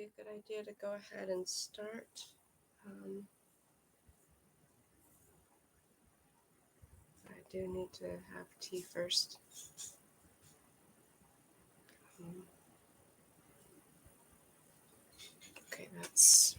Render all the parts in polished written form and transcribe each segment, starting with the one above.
be a good idea to go ahead and start. Um, I do need to have tea first. Um, okay, that's.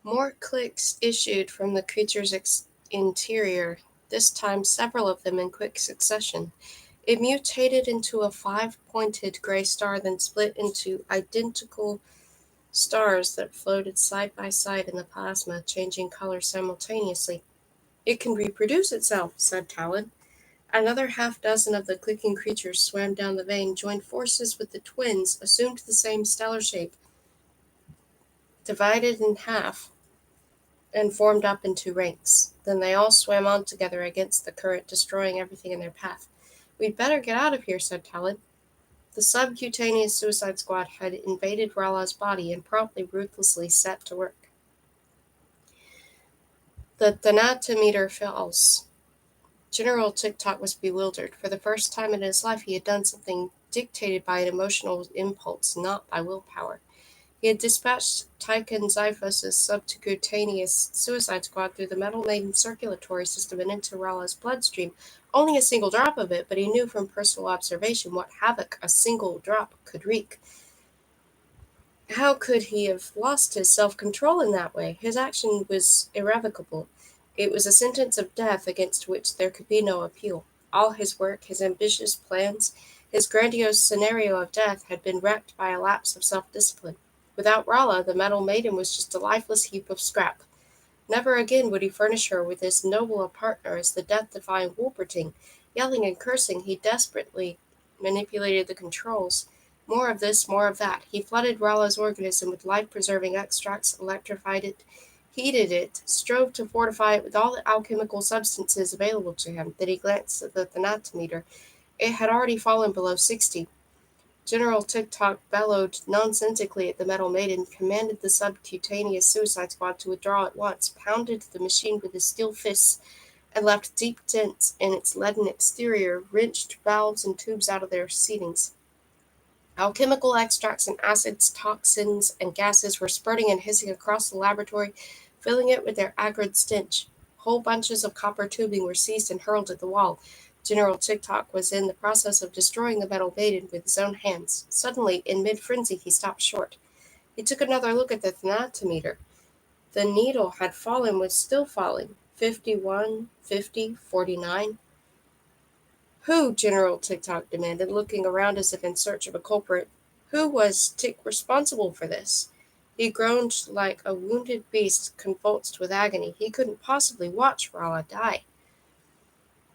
More clicks issued from the creature's interior, this time several of them in quick succession. It mutated into a five-pointed gray star, then split into identical stars that floated side by side in the plasma, changing color simultaneously. "It can reproduce itself," said Talon. Another half dozen of the clicking creatures swam down the vein, joined forces with the twins, assumed the same stellar shape, divided in half, and formed up into ranks. Then they all swam on together against the current, destroying everything in their path. "We'd better get out of here," said Talon. The subcutaneous suicide squad had invaded Rala's body and promptly, ruthlessly set to work. The thanatometer falls. General TikTok was bewildered. For the first time in his life, he had done something dictated by an emotional impulse, not by willpower. He had dispatched Tychon Xiphos' subcutaneous suicide squad through the Metal Maiden circulatory system and into Rala's bloodstream. Only a single drop of it, but he knew from personal observation what havoc a single drop could wreak. How could he have lost his self-control in that way? His action was irrevocable. It was a sentence of death against which there could be no appeal. All his work, his ambitious plans, his grandiose scenario of death had been wrecked by a lapse of self-discipline. Without Rala, the Metal Maiden was just a lifeless heap of scrap. Never again would he furnish her with as noble a partner as the death-defying Wolperting. Yelling and cursing, he desperately manipulated the controls. More of this, more of that. He flooded Rala's organism with life-preserving extracts, electrified it, heated it, strove to fortify it with all the alchemical substances available to him. Then he glanced at the thanatometer. It had already fallen below 60. General TikTok bellowed nonsensically at the Metal Maiden, commanded the subcutaneous suicide squad to withdraw at once, pounded the machine with his steel fists, and left deep dents in its leaden exterior, wrenched valves and tubes out of their seatings. Alchemical extracts and acids, toxins, and gases were spurting and hissing across the laboratory, filling it with their acrid stench. Whole bunches of copper tubing were seized and hurled at the wall. General TikTok was in the process of destroying the Metal Maiden with his own hands. Suddenly, in mid-frenzy, he stopped short. He took another look at the thanatometer. The needle had fallen, was still falling. 51, 50, 49. "Who?" General TikTok demanded, looking around as if in search of a culprit. "Who was Tick responsible for this?" He groaned like a wounded beast convulsed with agony. He couldn't possibly watch Rala die.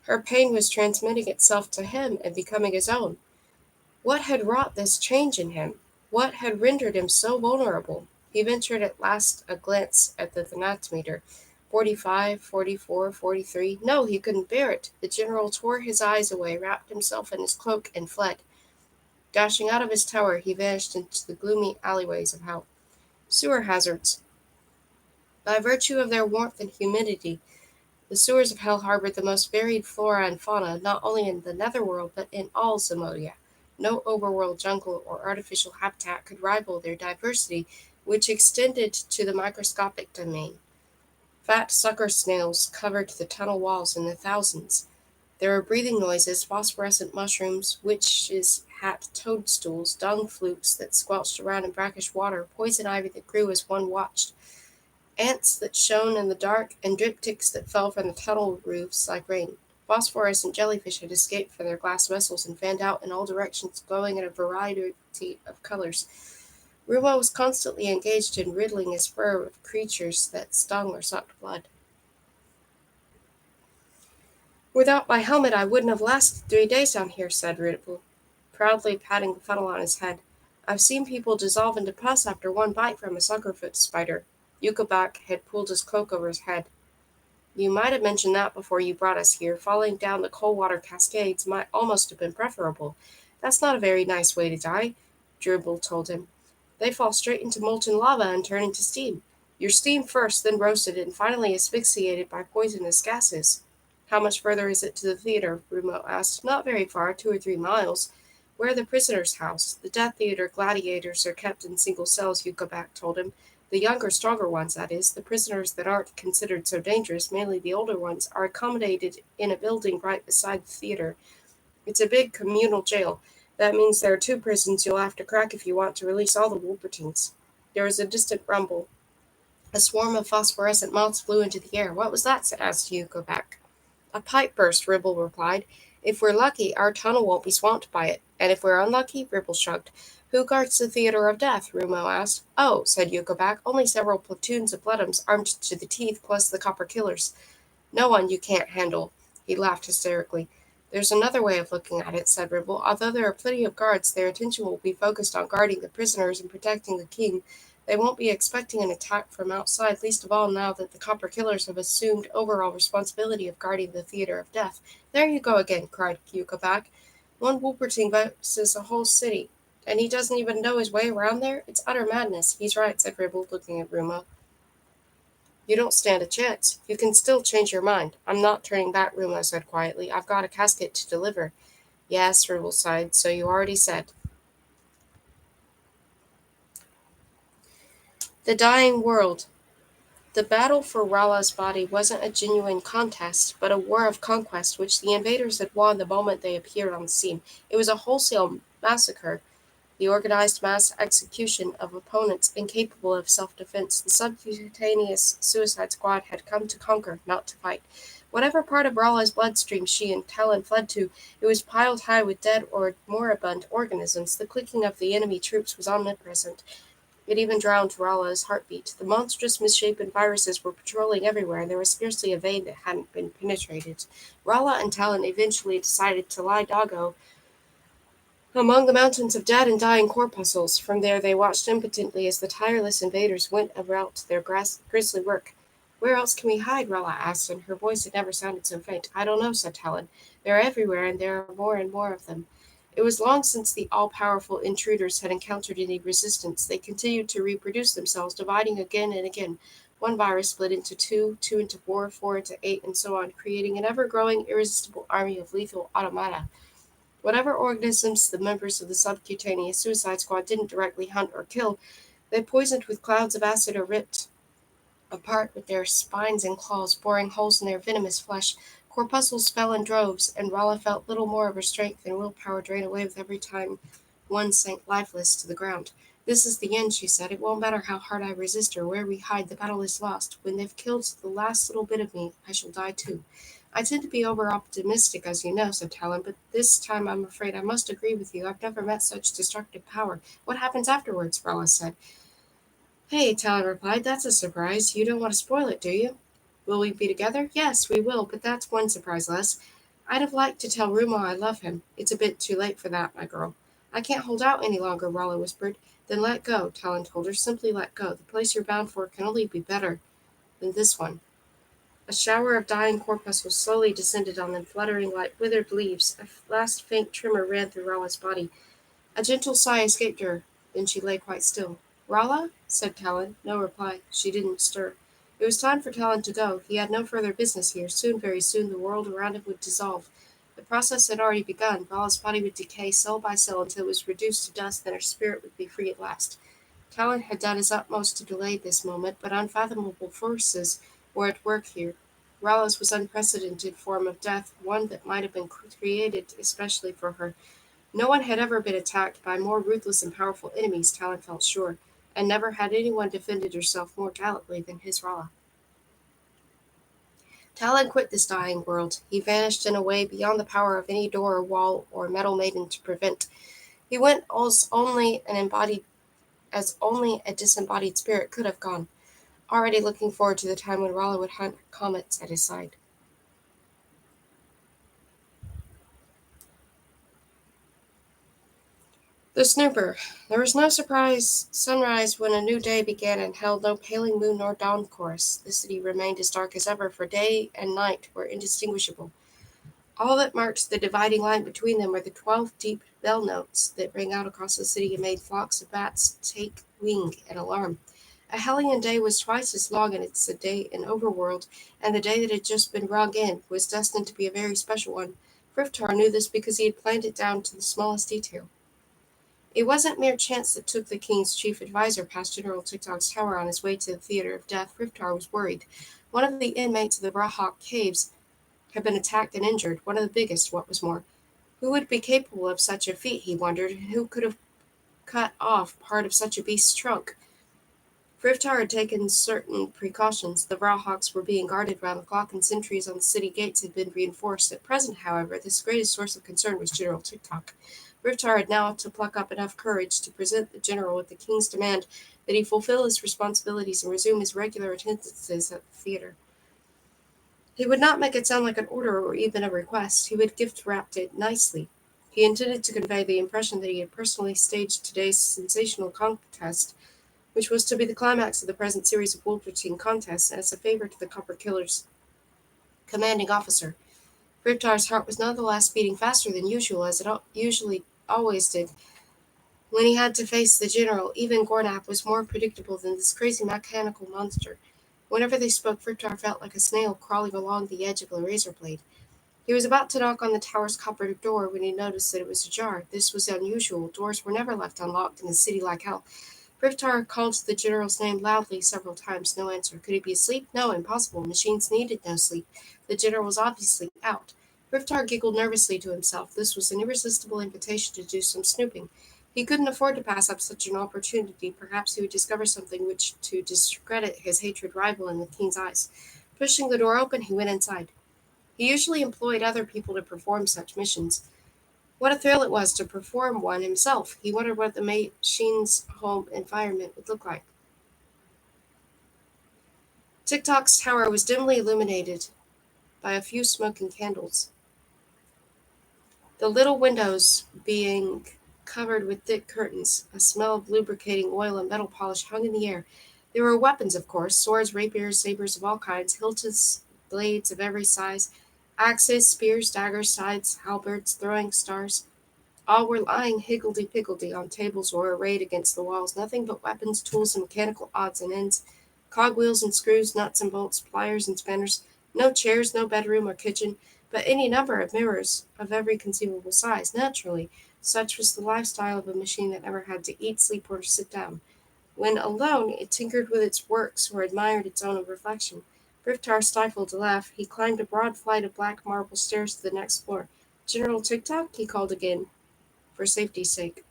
Her pain was transmitting itself to him and becoming his own. What had wrought this change in him? What had rendered him so vulnerable? He ventured at last a glance at the thermometer. 45, 44, 43. No, he couldn't bear it. The general tore his eyes away, wrapped himself in his cloak, and fled. Dashing out of his tower, he vanished into the gloomy alleyways of hell. Sewer hazards. By virtue of their warmth and humidity, the sewers of hell harbored the most varied flora and fauna, not only in the netherworld, but in all Zamodia. No overworld jungle or artificial habitat could rival their diversity, which extended to the microscopic domain. Fat sucker snails covered the tunnel walls in the thousands. There were breathing noises, phosphorescent mushrooms, witches' hat toadstools, dung flukes that squelched around in brackish water, poison ivy that grew as one watched, ants that shone in the dark, and dripticks that fell from the tunnel roofs like rain. Phosphorescent jellyfish had escaped from their glass vessels and fanned out in all directions, glowing in a variety of colors. Rumo was constantly engaged in riddling his fur of creatures that stung or sucked blood. "Without my helmet I wouldn't have lasted 3 days down here," said Ribble, proudly patting the funnel on his head. "I've seen people dissolve into pus after one bite from a suckerfoot spider." Yucabak had pulled his cloak over his head. "You might have mentioned that before you brought us here. Falling down the cold water cascades might almost have been preferable." "That's not a very nice way to die," Dribble told him. "They fall straight into molten lava and turn into steam. You're steamed first, then roasted, and finally asphyxiated by poisonous gases." "How much further is it to the theater?" Rumo asked. "Not very far, 2 or 3 miles. We're the prisoners' house. The Death Theater gladiators are kept in single cells," Yucabak told him. "The younger, stronger ones, that is. The prisoners that aren't considered so dangerous, mainly the older ones, are accommodated in a building right beside the theater. It's a big communal jail. That means there are 2 prisons you'll have to crack if you want to release all the Wolpertines." There was a distant rumble. A swarm of phosphorescent moths flew into the air. "What was that?" asked Yucabak. "A pipe burst," Ribble replied. "If we're lucky, our tunnel won't be swamped by it. And if we're unlucky," Ribble shrugged. "Who guards the theater of death?" Rumo asked. "Oh," said Yucabak, "only several platoons of bloodums armed to the teeth, plus the copper killers. No one you can't handle." He laughed hysterically. "There's another way of looking at it," said Ribble. "Although there are plenty of guards, their attention will be focused on guarding the prisoners and protecting the king. They won't be expecting an attack from outside, least of all now that the copper killers have assumed overall responsibility of guarding the theater of death." "There you go again," cried Yucabak. "One Wolpertine versus a whole city, and he doesn't even know his way around there? It's utter madness." "He's right," said Ribble, looking at Rumo. "You don't stand a chance. You can still change your mind." "I'm not turning back," Rumo said quietly. "I've got a casket to deliver." "Yes," Ribble sighed, "so you already said." The dying world. The battle for Rala's body wasn't a genuine contest, but a war of conquest which the invaders had won the moment they appeared on the scene. It was a wholesale massacre, the organized mass execution of opponents incapable of self-defense. The subcutaneous suicide squad had come to conquer, not to fight. Whatever part of Rala's bloodstream she and Talon fled to, it was piled high with dead or moribund organisms. The clicking of the enemy troops was omnipresent. It even drowned Rala's heartbeat. The monstrous, misshapen viruses were patrolling everywhere, and there was scarcely a vein that hadn't been penetrated. Rala and Talon eventually decided to lie doggo among the mountains of dead and dying corpuscles. From there they watched impotently as the tireless invaders went about their grisly work. "Where else can we hide?" Rala asked, and her voice had never sounded so faint. "I don't know," said Talon. "They're everywhere, and there are more and more of them." It was long since the all-powerful intruders had encountered any resistance. They continued to reproduce themselves, dividing again and again. One virus split into two, two into four, four into eight, and so on, creating an ever-growing, irresistible army of lethal automata. Whatever organisms the members of the subcutaneous suicide squad didn't directly hunt or kill, they poisoned with clouds of acid or ripped apart with their spines and claws, boring holes in their venomous flesh. Corpuscles fell in droves, and Rala felt little more of her strength and willpower drain away with every time one sank lifeless to the ground. "This is the end," she said. "It won't matter how hard I resist or where we hide, the battle is lost. When they've killed the last little bit of me, I shall die too." "I tend to be over-optimistic, as you know," said Talon, "but this time I'm afraid I must agree with you. I've never met such destructive power." "What happens afterwards?" Rala said. Hey, Talon replied, that's a surprise. You don't want to spoil it, do you? Will we be together? Yes, we will, but that's one surprise less. I'd have liked to tell Rumo I love him. It's a bit too late for that, my girl. I can't hold out any longer, Rolla whispered. Then let go, Talon told her. Simply let go. The place you're bound for can only be better than this one. A shower of dying corpuscles slowly descended on them, fluttering like withered leaves. A last faint tremor ran through Rolla's body. A gentle sigh escaped her, then she lay quite still. Rolla? Said Talon. No reply. She didn't stir. It was time for Talon to go. He had no further business here. Soon, very soon, the world around him would dissolve. The process had already begun. Rolla's body would decay cell by cell until it was reduced to dust, then her spirit would be free at last. Talon had done his utmost to delay this moment, but unfathomable forces were at work here. Rolla's was unprecedented form of death, one that might have been created especially for her. No one had ever been attacked by more ruthless and powerful enemies, Talon felt sure, and never had anyone defended herself more gallantly than his Rala. Talon quit this dying world. He vanished in a way beyond the power of any door or wall or metal maiden to prevent. He went as only a disembodied spirit could have gone, already looking forward to the time when Rala would hunt comets at his side. The snooper. There was no surprise sunrise when a new day began and held no paling moon nor dawn chorus. The city remained as dark as ever, for day and night were indistinguishable. All that marked the dividing line between them were the 12 deep bell notes that rang out across the city and made flocks of bats take wing in alarm. A Hellion day was twice as long as its day in Overworld, and the day that had just been rung in was destined to be a very special one. Friftar knew this because he had planned it down to the smallest detail. It wasn't mere chance that took the king's chief adviser past General TikTok's tower on his way to the theater of death. Riftar was worried. One of the inmates of the Brahawk caves had been attacked and injured, one of the biggest, what was more. Who would be capable of such a feat, he wondered, and who could have cut off part of such a beast's trunk? Riftar had taken certain precautions. The Brahawks were being guarded round the clock, and sentries on the city gates had been reinforced. At present, however, this greatest source of concern was General TikTok. Riftar had now to pluck up enough courage to present the general with the king's demand that he fulfill his responsibilities and resume his regular attendances at the theater. He would not make it sound like an order or even a request. He would gift wrapped it nicely. He intended to convey the impression that he had personally staged today's sensational contest, which was to be the climax of the present series of Wolverine contests, as a favor to the Copper Killer's commanding officer. Riptar's heart was nonetheless beating faster than usual, as it usually always did. When he had to face the general, even Gornap was more predictable than this crazy mechanical monster. Whenever they spoke, Riptar felt like a snail crawling along the edge of a razor blade. He was about to knock on the tower's copper door when he noticed that it was ajar. This was unusual. Doors were never left unlocked in a city like hell. Riftar called the general's name loudly several times. No answer. Could he be asleep? No, impossible. Machines needed no sleep. The general was obviously out. Riftar giggled nervously to himself. This was an irresistible invitation to do some snooping. He couldn't afford to pass up such an opportunity. Perhaps he would discover something which to discredit his hatred rival in the king's eyes. Pushing the door open, he went inside. He usually employed other people to perform such missions. What a thrill it was to perform one himself. He wondered what the machine's home environment would look like. TikTok's tower was dimly illuminated by a few smoking candles, the little windows being covered with thick curtains. A smell of lubricating oil and metal polish hung in the air. There were weapons, of course, swords, rapiers, sabers of all kinds, hilted blades of every size, axes, spears, daggers, scythes, halberds, throwing stars. All were lying higgledy-piggledy on tables or arrayed against the walls, nothing but weapons, tools, and mechanical odds and ends, cogwheels and screws, nuts and bolts, pliers and spanners, no chairs, no bedroom or kitchen, but any number of mirrors of every conceivable size. Naturally, such was the lifestyle of a machine that never had to eat, sleep, or sit down. When alone, it tinkered with its works or admired its own reflection. Riftar stifled a laugh. He climbed a broad flight of black marble stairs to the next floor. General TikTok, he called again, for safety's sake.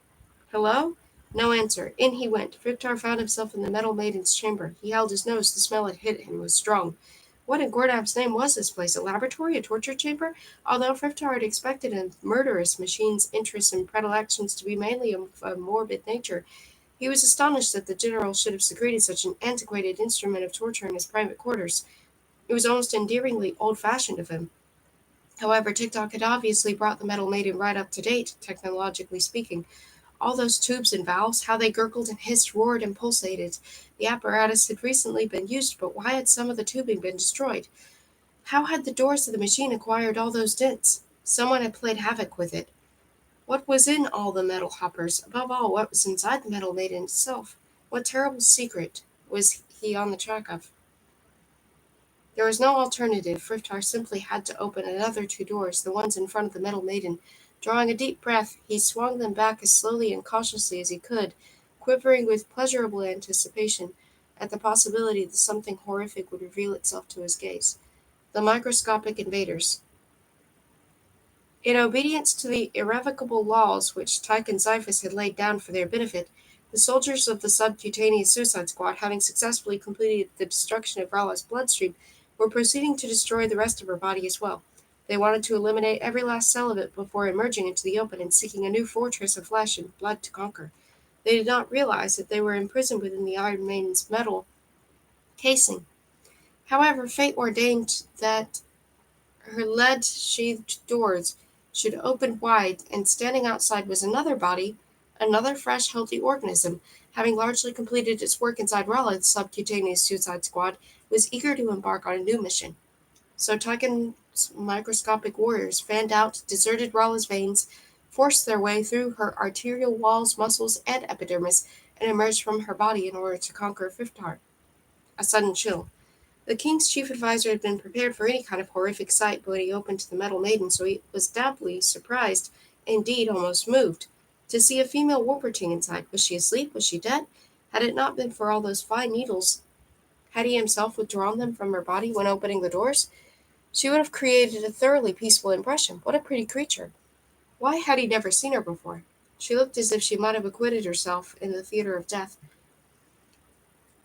Hello? No answer. In he went. Riptar found himself in the Metal Maiden's chamber. He held his nose. The smell had hit him was strong. What in Gordab's name was this place? A laboratory? A torture chamber? Although Friftar had expected a murderous machine's interests and predilections to be mainly of a morbid nature, He was astonished that the general should have secreted such an antiquated instrument of torture in his private quarters. It was almost endearingly old-fashioned of him. However, TikTok had obviously brought the metal maiden right up to date, technologically speaking. All those tubes and valves, how they gurgled and hissed, roared and pulsated. The apparatus had recently been used, but why had some of the tubing been destroyed? How had the doors of the machine acquired all those dents? Someone had played havoc with it. What was in all the metal hoppers? Above all, what was inside the metal maiden itself? What terrible secret was he on the track of? There was no alternative. Frithar simply had to open another two doors, the ones in front of the metal maiden. Drawing a deep breath, he swung them back as slowly and cautiously as he could, quivering with pleasurable anticipation at the possibility that something horrific would reveal itself to his gaze. The microscopic invaders. In obedience to the irrevocable laws which Tyke and Xiphus had laid down for their benefit, the soldiers of the subcutaneous suicide squad, having successfully completed the destruction of Rala's bloodstream, were proceeding to destroy the rest of her body as well. They wanted to eliminate every last cell of it before emerging into the open and seeking a new fortress of flesh and blood to conquer. They did not realize that they were imprisoned within the Iron Maiden's metal casing. However, fate ordained that her lead-sheathed doors should open wide, and standing outside was another body, another fresh, healthy organism. Having largely completed its work inside Rala, the subcutaneous suicide squad was eager to embark on a new mission. So Tyken's microscopic warriors fanned out, deserted Rala's veins, forced their way through her arterial walls, muscles, and epidermis, and emerged from her body in order to conquer Frithar. A sudden chill. The king's chief adviser had been prepared for any kind of horrific sight when he opened the metal maiden, so he was doubly surprised, indeed almost moved, to see a female Wolperting inside. Was she asleep? Was she dead? Had it not been for all those fine needles, had he himself withdrawn them from her body when opening the doors? She would have created a thoroughly peaceful impression. What a pretty creature! Why had he never seen her before? She looked as if she might have acquitted herself in the theater of death.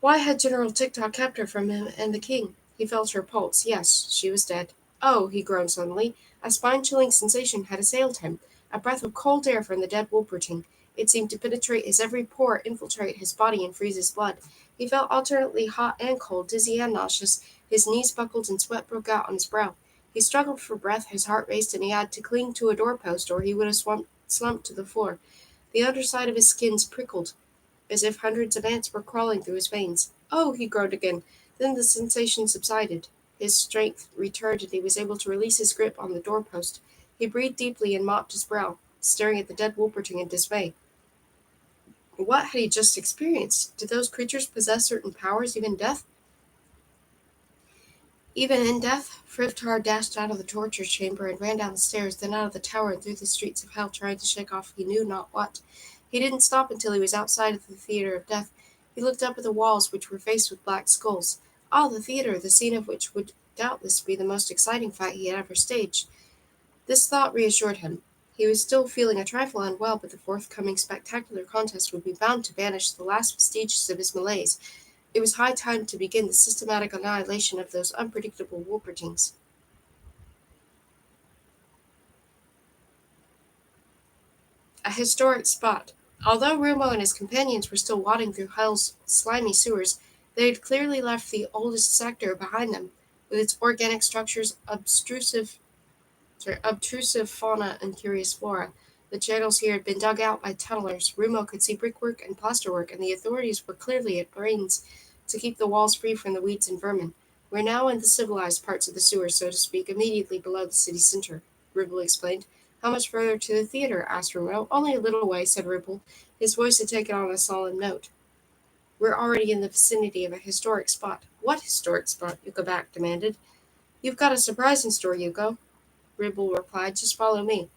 Why had General TikTok kept her from him and the king? He felt her pulse. Yes, she was dead. Oh, he groaned suddenly. A spine-chilling sensation had assailed him. A breath of cold air from the dead Wolperting. It seemed to penetrate his every pore, infiltrate his body, and freeze his blood. He felt alternately hot and cold, dizzy and nauseous. His knees buckled and sweat broke out on his brow. He struggled for breath, his heart raced, and he had to cling to a doorpost or he would have slumped to the floor. The underside of his skin prickled, as if hundreds of ants were crawling through his veins. Oh, he groaned again. Then the sensation subsided. His strength returned, and he was able to release his grip on the doorpost. He breathed deeply and mopped his brow, staring at the dead Wolperting in dismay. What had he just experienced? Did those creatures possess certain powers, even death? Even in death, Frithar dashed out of the torture chamber and ran down the stairs, then out of the tower and through the streets of hell, trying to shake off he knew not what. He didn't stop until he was outside of the theater of death. He looked up at the walls, which were faced with black skulls. Ah, the theater, the scene of which would doubtless be the most exciting fight he had ever staged. This thought reassured him. He was still feeling a trifle unwell, but the forthcoming spectacular contest would be bound to banish the last vestiges of his malaise. It was high time to begin the systematic annihilation of those unpredictable Wolpertings. A historic spot. Although Rumo and his companions were still wading through Hell's slimy sewers, they had clearly left the oldest sector behind them, with its organic structures, obtrusive fauna, and curious flora. The channels here had been dug out by tunnelers. Rumo could see brickwork and plasterwork, and the authorities were clearly at pains to keep the walls free from the weeds and vermin. We're now in the civilized parts of the sewer, so to speak, immediately below the city center, Ribble explained. How much further to the theater? Asked Rumo. Only a little way, said Ribble. His voice had taken on a solemn note. We're already in the vicinity of a historic spot. What historic spot? Yuko demanded. You've got a surprise in store, Yuko, Ribble replied. Just follow me.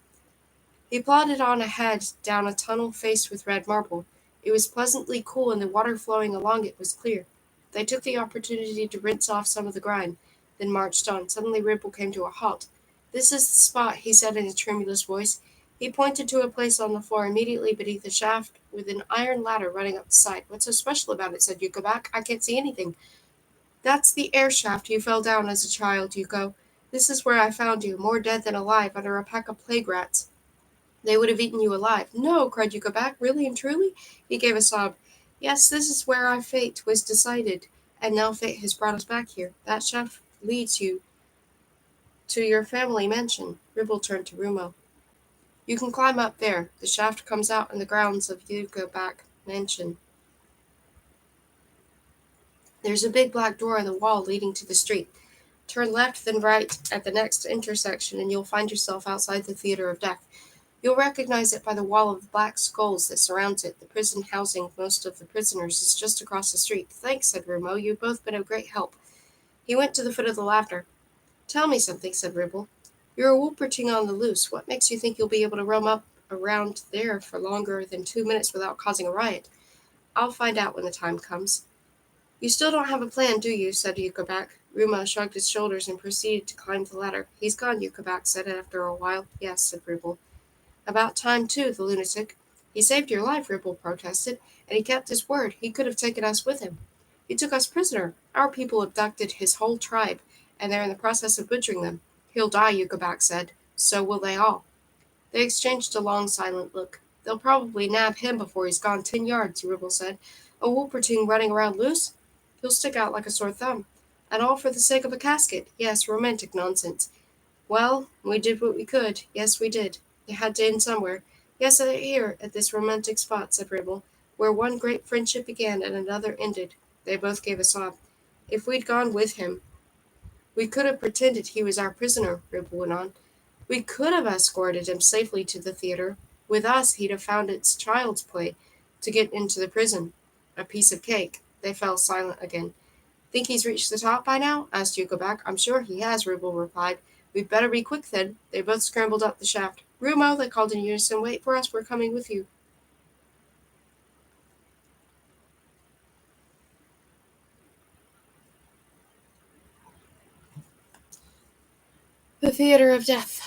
He plodded on ahead down a tunnel faced with red marble. It was pleasantly cool, and the water flowing along it was clear. They took the opportunity to rinse off some of the grime, then marched on. Suddenly Ribble came to a halt. This is the spot, he said in a tremulous voice. He pointed to a place on the floor immediately beneath the shaft with an iron ladder running up the side. What's so special about it? Said Yuko. I can't see anything. That's the air shaft you fell down as a child, Yuko. This is where I found you, more dead than alive, under a pack of plague rats. They would have eaten you alive. No, cried Yuko. Really and truly? He gave a sob. Yes, this is where our fate was decided, and now fate has brought us back here. That shaft leads you to your family mansion. Ribble turned to Rumo. You can climb up there. The shaft comes out in the grounds of Yugoback Mansion. There's a big black door in the wall leading to the street. Turn left, then right at the next intersection, and you'll find yourself outside the Theater of Death. You'll recognize it by the wall of black skulls that surrounds it. The prison housing most of the prisoners is just across the street. Thanks, said Rumo. You've both been of great help. He went to the foot of the ladder. Tell me something, said Ribble. You're a Wolperting on the loose. What makes you think you'll be able to roam up around there for longer than 2 minutes without causing a riot? I'll find out when the time comes. You still don't have a plan, do you? Said Yukovac. Ruma shrugged his shoulders and proceeded to climb the ladder. He's gone, Yukovac said after a while. Yes, said Ribble. About time, too, the lunatic. He saved your life, Ribble protested, and he kept his word. He could have taken us with him. He took us prisoner. Our people abducted his whole tribe, and they're in the process of butchering them. He'll die, Yukovac said. So will they all. They exchanged a long, silent look. They'll probably nab him before he's gone 10 yards, Ribble said. A Wolperting running around loose? He'll stick out like a sore thumb. And all for the sake of a casket. Yes, romantic nonsense. Well, we did what we could. Yes, we did. It had to end somewhere. Yes, here, at this romantic spot, said Ribble, where one great friendship began and another ended. They both gave a sob. If we'd gone with him, we could have pretended he was our prisoner, Ribble went on. We could have escorted him safely to the theater. With us, he'd have found it's child's play to get into the prison. A piece of cake. They fell silent again. Think he's reached the top by now? Asked Yukovac. I'm sure he has, Ribble replied. We'd better be quick then. They both scrambled up the shaft. Rumo, they called in unison. Wait for us, we're coming with you. The Theater of Death.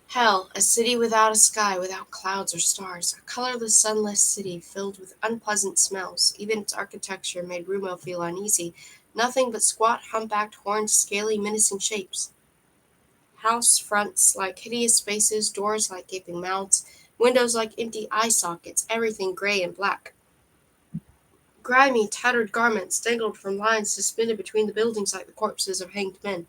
Hell, a city without a sky, without clouds or stars, a colorless, sunless city filled with unpleasant smells. Even its architecture made Rumo feel uneasy. Nothing but squat, humpbacked, horned, scaly, menacing shapes. House fronts like hideous spaces, doors like gaping mouths, windows like empty eye sockets, everything gray and black. Grimy, tattered garments dangled from lines suspended between the buildings like the corpses of hanged men.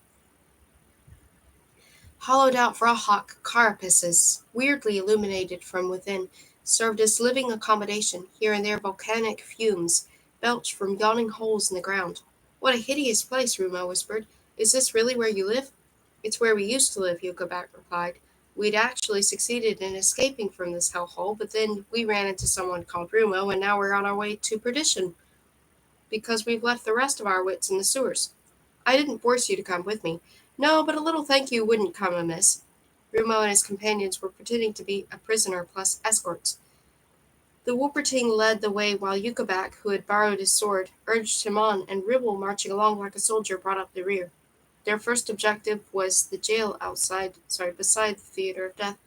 Hollowed out rawhawk carapaces, weirdly illuminated from within, served as living accommodation. Here and there volcanic fumes belched from yawning holes in the ground. What a hideous place, Rumo whispered. Is this really where you live? It's where we used to live, Yokovac replied. We'd actually succeeded in escaping from this hellhole, but then we ran into someone called Rumo, and now we're on our way to perdition, because we've left the rest of our wits in the sewers. I didn't force you to come with me. No, but a little thank you wouldn't come amiss. Rumo and his companions were pretending to be a prisoner plus escorts. The Wolperting led the way while Yukovac, who had borrowed his sword, urged him on, and Ribble, marching along like a soldier, brought up the rear. Their first objective was the jail beside the Theater of Death.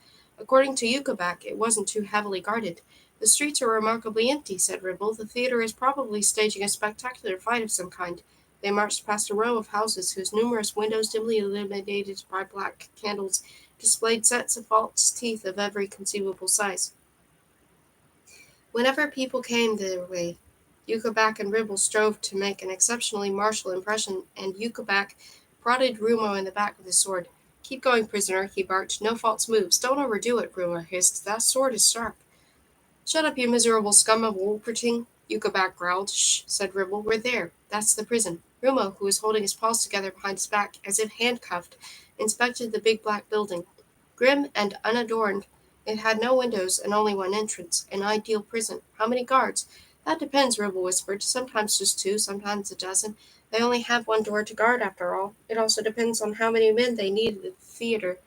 According to Yukovac, it wasn't too heavily guarded. The streets are remarkably empty, said Ribble. The theater is probably staging a spectacular fight of some kind. They marched past a row of houses whose numerous windows, dimly illuminated by black candles, displayed sets of false teeth of every conceivable size. Whenever people came their way, Yukovac and Ribble strove to make an exceptionally martial impression, and Yukovac prodded Rumo in the back with his sword. Keep going, prisoner, he barked. No false moves. Don't overdo it, Rumo hissed. That sword is sharp. Shut up, you miserable scum of Wolperting, Yukovac growled. Shh, said Ribble. We're there. That's the prison. Rumo, who was holding his paws together behind his back, as if handcuffed, inspected the big black building. Grim and unadorned, it had no windows and only one entrance. An ideal prison. How many guards? That depends, Ribble whispered. Sometimes just two, sometimes a dozen. They only have one door to guard after all. It also depends on how many men they need at the theater.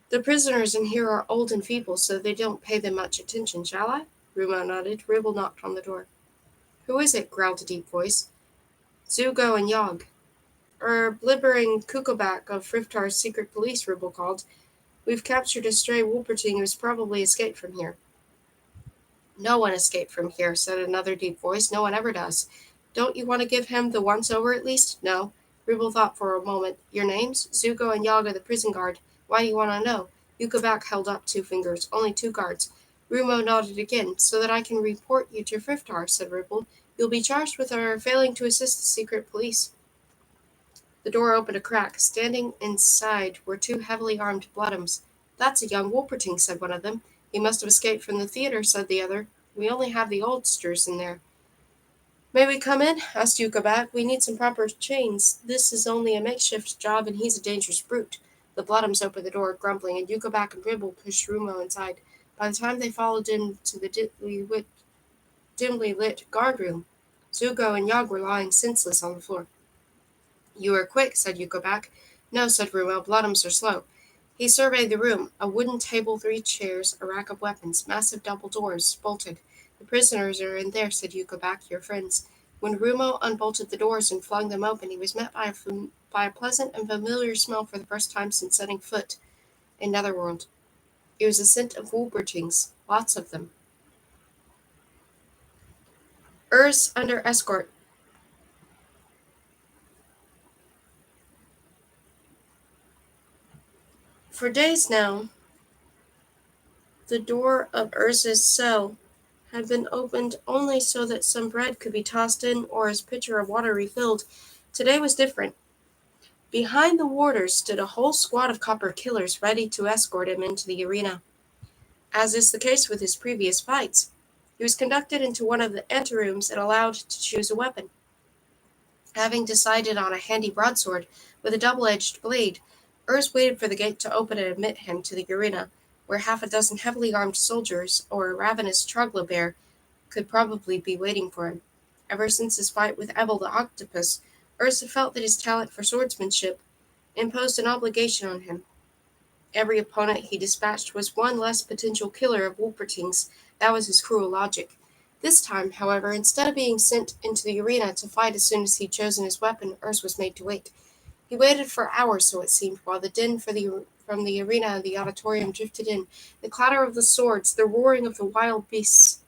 The prisoners in here are old and feeble, so they don't pay them much attention, shall I? Rumo nodded. Ribble knocked on the door. Who is it? Growled a deep voice. Zugo and Yog. Blibbering Kukoback of Friftar's secret police, Ribble called. We've captured a stray Wolperting who's probably escaped from here. No one escaped from here, said another deep voice. No one ever does. Don't you want to give him the once-over at least? No. Ribble thought for a moment. Your names? Zugo and Yaga, the prison guard. Why do you want to know? Yukabak held up 2 fingers. Only 2 guards. Rumo nodded again. So that I can report you to Friftar, said Ribble. You'll be charged with failing to assist the secret police. The door opened a crack. Standing inside were 2 heavily armed Bloodums. That's a young Wolperting, said one of them. He must have escaped from the theater, said the other. We only have the oldsters in there. May we come in? Asked Yukabat. We need some proper chains. This is only a makeshift job, and he's a dangerous brute. The Bloodums opened the door, grumbling, and Yukabat and Ribble pushed Rumo inside. By the time they followed into the dimly lit guard room, Zugo and Yog were lying senseless on the floor. You are quick, said Yukabat. No, said Rumo. Bloodums are slow. He surveyed the room. A wooden table, 3 chairs, a rack of weapons, massive double doors, bolted. The prisoners are in there, said Yukabat, your friends. When Rumo unbolted the doors and flung them open, he was met by a pleasant and familiar smell for the first time since setting foot in Netherworld. It was a scent of Wolpertings, lots of them. Urs under escort. For days now, the door of Urs's cell had been opened only so that some bread could be tossed in or his pitcher of water refilled. Today was different. Behind the warders stood a whole squad of copper killers ready to escort him into the arena. As is the case with his previous fights, he was conducted into one of the anterooms and allowed to choose a weapon. Having decided on a handy broadsword with a double-edged blade, Urs waited for the gate to open and admit him to the arena, where half a dozen heavily armed soldiers or a ravenous troglodyte could probably be waiting for him. Ever since his fight with Ebel the octopus, Urs had felt that his talent for swordsmanship imposed an obligation on him. Every opponent he dispatched was one less potential killer of Wolpertings. That was his cruel logic. This time, however, instead of being sent into the arena to fight as soon as he'd chosen his weapon, Urs was made to wait. He waited for hours, so it seemed, while the din from the arena and the auditorium drifted in, the clatter of the swords, the roaring of the wild beasts.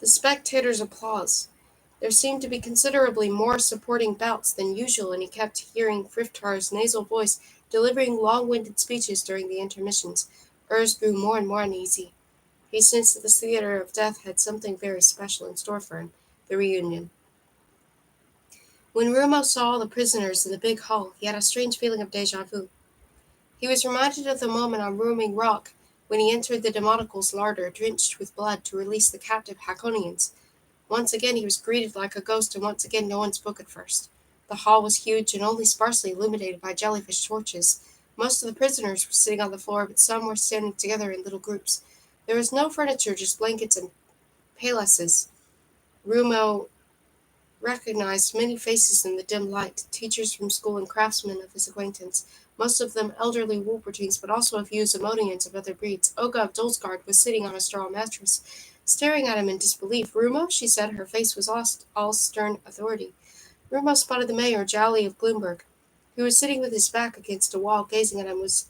The spectators' applause. There seemed to be considerably more supporting bouts than usual, and he kept hearing Friftar's nasal voice delivering long-winded speeches during the intermissions. Urs grew more and more uneasy. He sensed that the theater of death had something very special in store for him, the reunion. When Rumo saw the prisoners in the big hall, he had a strange feeling of déjà vu. He was reminded of the moment on Roaming Rock when he entered the Demonical's larder, drenched with blood, to release the captive Hakonians. Once again he was greeted like a ghost, and once again no one spoke at first. The hall was huge and only sparsely illuminated by jellyfish torches. Most of the prisoners were sitting on the floor, but some were standing together in little groups. There was no furniture, just blankets and paillasses. Rumo recognized many faces in the dim light, teachers from school and craftsmen of his acquaintance, most of them elderly Wolpertings, but also a few Zamodians of other breeds. Olga of Dulsgaard was sitting on a straw mattress, staring at him in disbelief. Rumo, she said, her face was all stern authority. Rumo spotted the mayor, Jolly of Gloomberg, who was sitting with his back against a wall, gazing at him as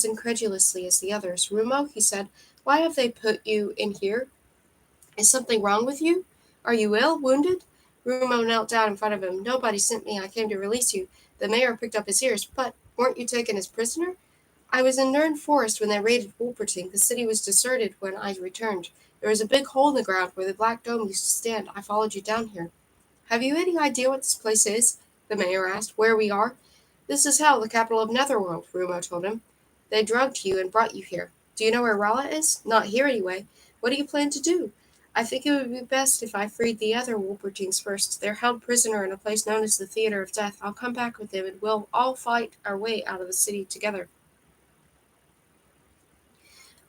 incredulously as the others. Rumo, he said, why have they put you in here? Is something wrong with you? Are you ill? Wounded? Rumo knelt down in front of him. Nobody sent me. I came to release you. The mayor pricked up his ears. But weren't you taken as prisoner? I was in Nern Forest when they raided Wolperting. The city was deserted when I returned. There was a big hole in the ground where the Black Dome used to stand. I followed you down here. Have you any idea what this place is? The mayor asked. Where we are? This is Hell, the capital of Netherworld, Rumo told him. They drugged you and brought you here. Do you know where Rala is? Not here, anyway. What do you plan to do? I think it would be best if I freed the other Wolpertings first. They're held prisoner in a place known as the Theater of Death. I'll come back with them, and we'll all fight our way out of the city together.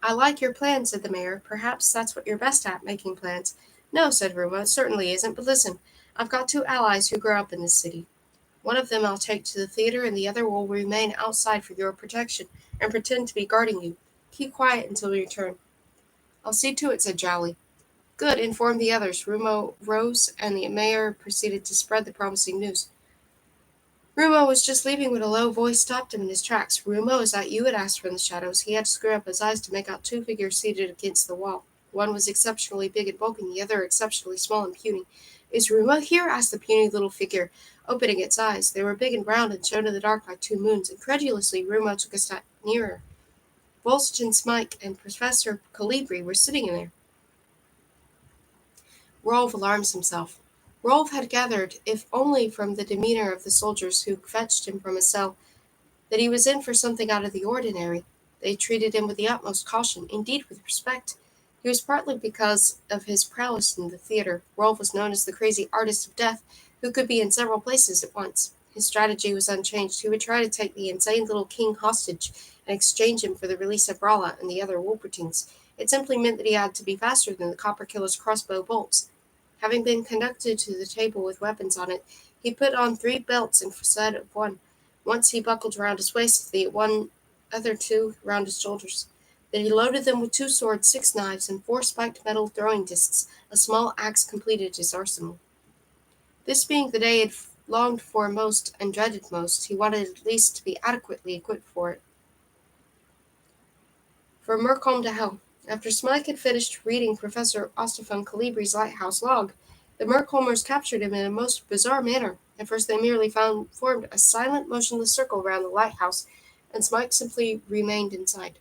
I like your plan, said the mayor. Perhaps that's what you're best at, making plans. No, said Rumo, it certainly isn't, but listen, I've got two allies who grew up in this city. One of them I'll take to the theater, and the other will remain outside for your protection and pretend to be guarding you. Keep quiet until we return. I'll see to it, said Jowly. Good, informed the others. Rumo rose, and the mayor proceeded to spread the promising news. Rumo was just leaving when a low voice stopped him in his tracks. Rumo, is that you? It asked from the shadows. He had to screw up his eyes to make out two figures seated against the wall. One was exceptionally big and bulky, the other exceptionally small and puny. Is Rumo here? Asked the puny little figure, opening its eyes. They were big and round and shone in the dark like two moons. Incredulously, Rumo took a step nearer. Volston, Smike, and Professor Calibri were sitting in there. Rolf alarms himself. Rolf had gathered, if only from the demeanor of the soldiers who fetched him from his cell, that he was in for something out of the ordinary. They treated him with the utmost caution, indeed with respect. He was partly because of his prowess in the theater. Rolf was known as the crazy artist of death, who could be in several places at once. His strategy was unchanged. He would try to take the insane little king hostage and exchange him for the release of Rala and the other Wolpertines. It simply meant that he had to be faster than the copper killer's crossbow bolts. Having been conducted to the table with weapons on it, he put on 3 belts instead of one. Once he buckled round his waist, the other 2 round his shoulders. Then he loaded them with 2 swords, 6 knives, and 4 spiked metal throwing discs. A small axe completed his arsenal. This being the day he had longed for most and dreaded most, he wanted at least to be adequately equipped for it. From Mercombe to Hell. After Smike had finished reading Professor Ostafon Calibri's lighthouse log, the Mercomers captured him in a most bizarre manner. At first they merely formed a silent, motionless circle around the lighthouse, and Smike simply remained inside.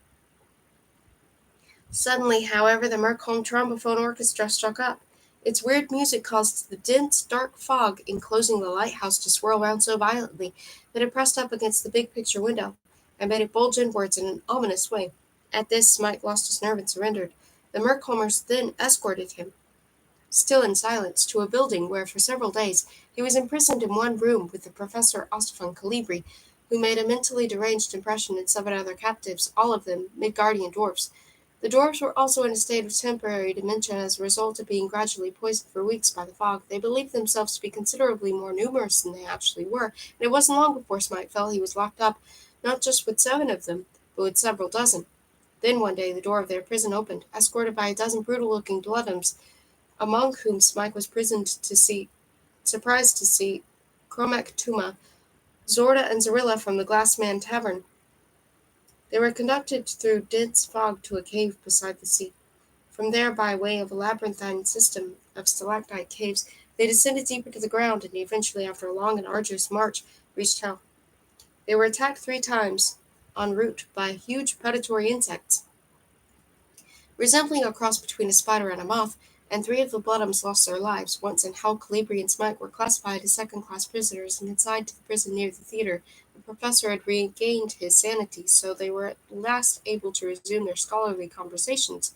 Suddenly, however, the Mercombe Trombophone Orchestra struck up. Its weird music caused the dense, dark fog enclosing the lighthouse to swirl round so violently that it pressed up against the big picture window, and made it bulge inwards in an ominous way. At this, Smike lost his nerve and surrendered. The Mercomers then escorted him, still in silence, to a building where, for several days, he was imprisoned in one room with the Professor Ostafon Calibri, who made a mentally deranged impression in 7 other captives, all of them Midgardian dwarfs. The dwarfs were also in a state of temporary dementia as a result of being gradually poisoned for weeks by the fog. They believed themselves to be considerably more numerous than they actually were, and it wasn't long before Smike felt he was locked up, not just with 7 of them, but with several dozen. Then one day the door of their prison opened, escorted by a dozen brutal-looking bloodums, among whom Smike was surprised to see Cromek Tuma, Zorda, and Zorilla from the Glassman Tavern. They were conducted through dense fog to a cave beside the sea. From there, by way of a labyrinthine system of stalactite caves, they descended deeper to the ground, and eventually, after a long and arduous march, reached Hell. They were attacked 3 times en route by huge predatory insects, resembling a cross between a spider and a moth, and 3 of the bloodums lost their lives. Once in Hell, Calibri and Smike were classified as second-class prisoners and consigned to the prison near the theater. The professor had regained his sanity, so they were at last able to resume their scholarly conversations,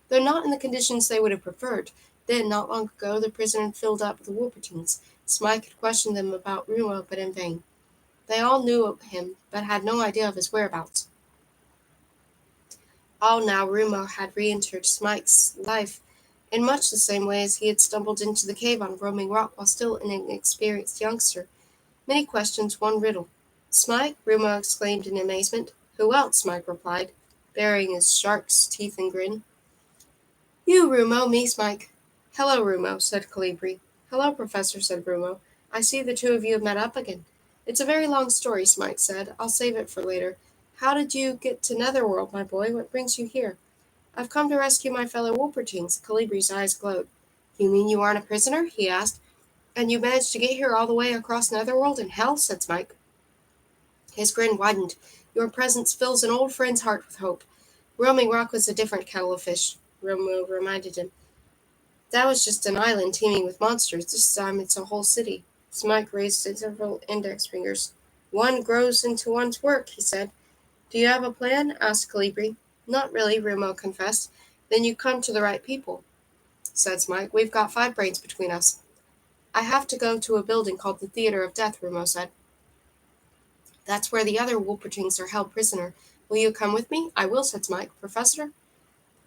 though not in the conditions they would have preferred. Then, not long ago, the prison filled up with the Wolpertines. Smike had questioned them about Rumo, but in vain. They all knew of him, but had no idea of his whereabouts. Now Rumo had re-entered Smike's life in much the same way as he had stumbled into the cave on Roaming Rock while still an inexperienced youngster. Many questions, one riddle. Smike? Rumo exclaimed in amazement. Who else? Smike replied, baring his shark's teeth and grin. You, Rumo, me, Smike. Hello, Rumo, said Calibri. Hello, Professor, said Rumo. I see the 2 of you have met up again. It's a very long story, Smike said. I'll save it for later. How did you get to Netherworld, my boy? What brings you here? I've come to rescue my fellow Wolpertines. Calibri's eyes glowed. You mean you aren't a prisoner? He asked. And you managed to get here all the way across Netherworld and Hell? Said Smike. His grin widened. Your presence fills an old friend's heart with hope. Roaming Rock was a different kettle of fish, Rumo reminded him. That was just an island teeming with monsters. This time it's a whole city. Smike raised several index fingers. One grows into one's work, he said. Do you have a plan? Asked Calibri. Not really, Rumo confessed. Then you come to the right people, said Smike. We've got 5 brains between us. I have to go to a building called the Theater of Death, Rumo said. That's where the other Wolpertines are held prisoner. Will you come with me? I will, said Smike. Professor?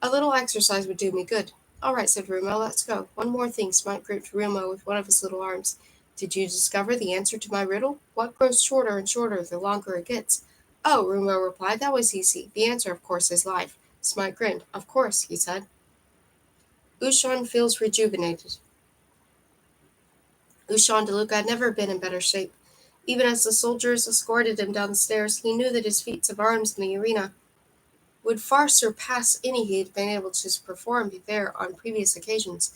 A little exercise would do me good. All right, said Rumo, let's go. One more thing, Smite gripped Rumo with one of his little arms. Did you discover the answer to my riddle? What grows shorter and shorter the longer it gets? Oh, Rumo replied, that was easy. The answer, of course, is life. Smite grinned. Of course, he said. Ushan feels rejuvenated. Ushan DeLuca had never been in better shape. Even as the soldiers escorted him down the stairs, he knew that his feats of arms in the arena would far surpass any he had been able to perform there on previous occasions.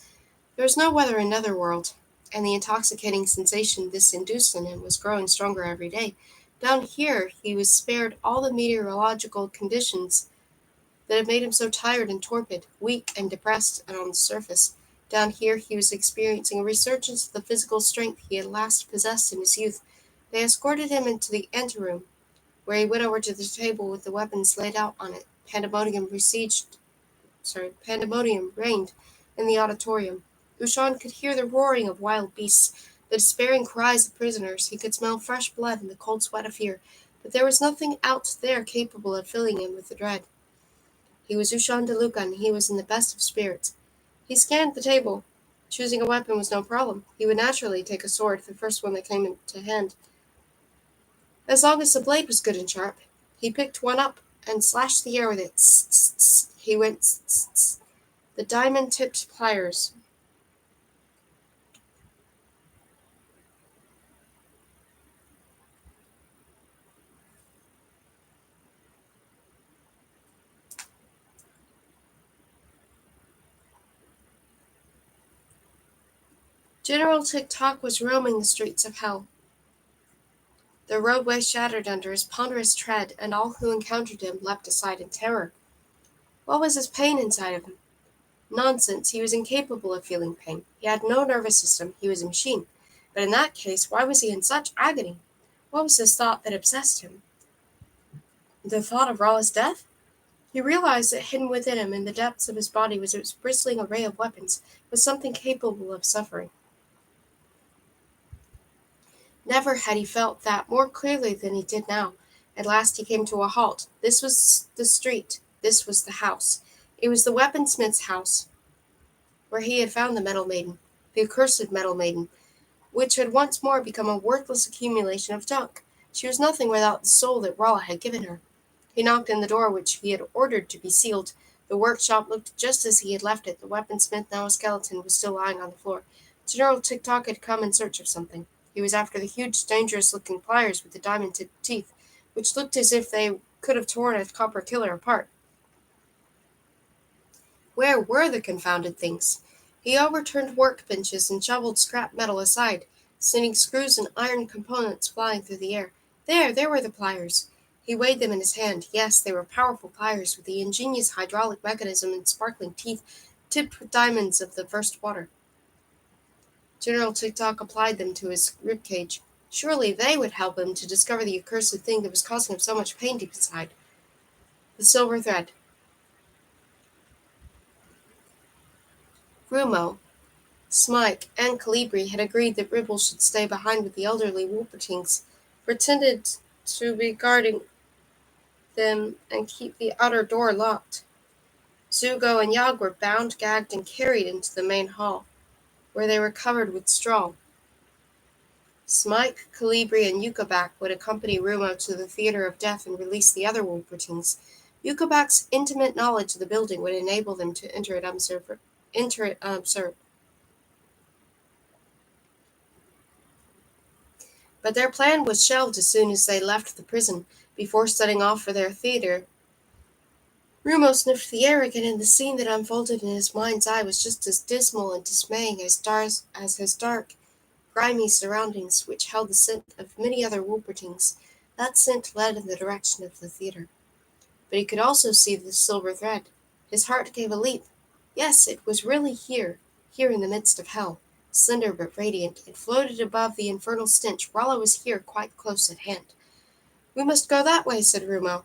There was no weather in Netherworld, and the intoxicating sensation this induced in him was growing stronger every day. Down here he was spared all the meteorological conditions that had made him so tired and torpid, weak and depressed and on the surface. Down here he was experiencing a resurgence of the physical strength he had last possessed in his youth. They escorted him into the anteroom, where he went over to the table with the weapons laid out on it. Pandemonium reigned in the auditorium. Ushan could hear the roaring of wild beasts, the despairing cries of prisoners. He could smell fresh blood and the cold sweat of fear, but there was nothing out there capable of filling him with the dread. He was Ushan DeLuca, and he was in the best of spirits. He scanned the table. Choosing a weapon was no problem. He would naturally take a sword, the first one that came into hand, as long as the blade was good and sharp. He picked one up and slashed the air with it. He went. The diamond-tipped pliers. General Tick-Tock was roaming the streets of hell. The roadway shattered under his ponderous tread, and all who encountered him leapt aside in terror. What was his pain inside of him? Nonsense, he was incapable of feeling pain. He had no nervous system, he was a machine. But in that case, why was he in such agony? What was this thought that obsessed him? The thought of Rolla's death? He realized that hidden within him, in the depths of his body, was its bristling array of weapons, was something capable of suffering. Never had he felt that more clearly than he did now. At last he came to a halt. This was the street. This was the house. It was the weaponsmith's house, where he had found the Metal Maiden, the accursed Metal Maiden, which had once more become a worthless accumulation of junk. She was nothing without the soul that Rolla had given her. He knocked on the door, which he had ordered to be sealed. The workshop looked just as he had left it. The weaponsmith, now a skeleton, was still lying on the floor. General Tick-Tock had come in search of something. He was after the huge, dangerous-looking pliers with the diamond-tipped teeth, which looked as if they could have torn a copper killer apart. Where were the confounded things? He overturned workbenches and shoveled scrap metal aside, sending screws and iron components flying through the air. There were the pliers. He weighed them in his hand. Yes, they were powerful pliers with the ingenious hydraulic mechanism and sparkling teeth tipped with diamonds of the first water. General Tick-Tock applied them to his ribcage. Surely they would help him to discover the accursed thing that was causing him so much pain deep inside. The silver thread. Rumo, Smike, and Calibri had agreed that Ribble should stay behind with the elderly Wolpertings, pretended to be guarding them and keep the outer door locked. Zugo and Yog were bound, gagged, and carried into the main hall, where they were covered with straw. Smike, Calibri, and Yukabak would accompany Rumo to the theater of death and release the other Wolpertings. Yukabak's intimate knowledge of the building would enable them to enter it unobserved. But their plan was shelved as soon as they left the prison. Before setting off for their theater, Rumo sniffed the air again, and the scene that unfolded in his mind's eye was just as dismal and dismaying as his dark, grimy surroundings, which held the scent of many other Wolpertings. That scent led in the direction of the theater. But he could also see the silver thread. His heart gave a leap. Yes, it was really here in the midst of hell. Slender but radiant, it floated above the infernal stench. Rolla was here, quite close at hand. We must go that way, said Rumo.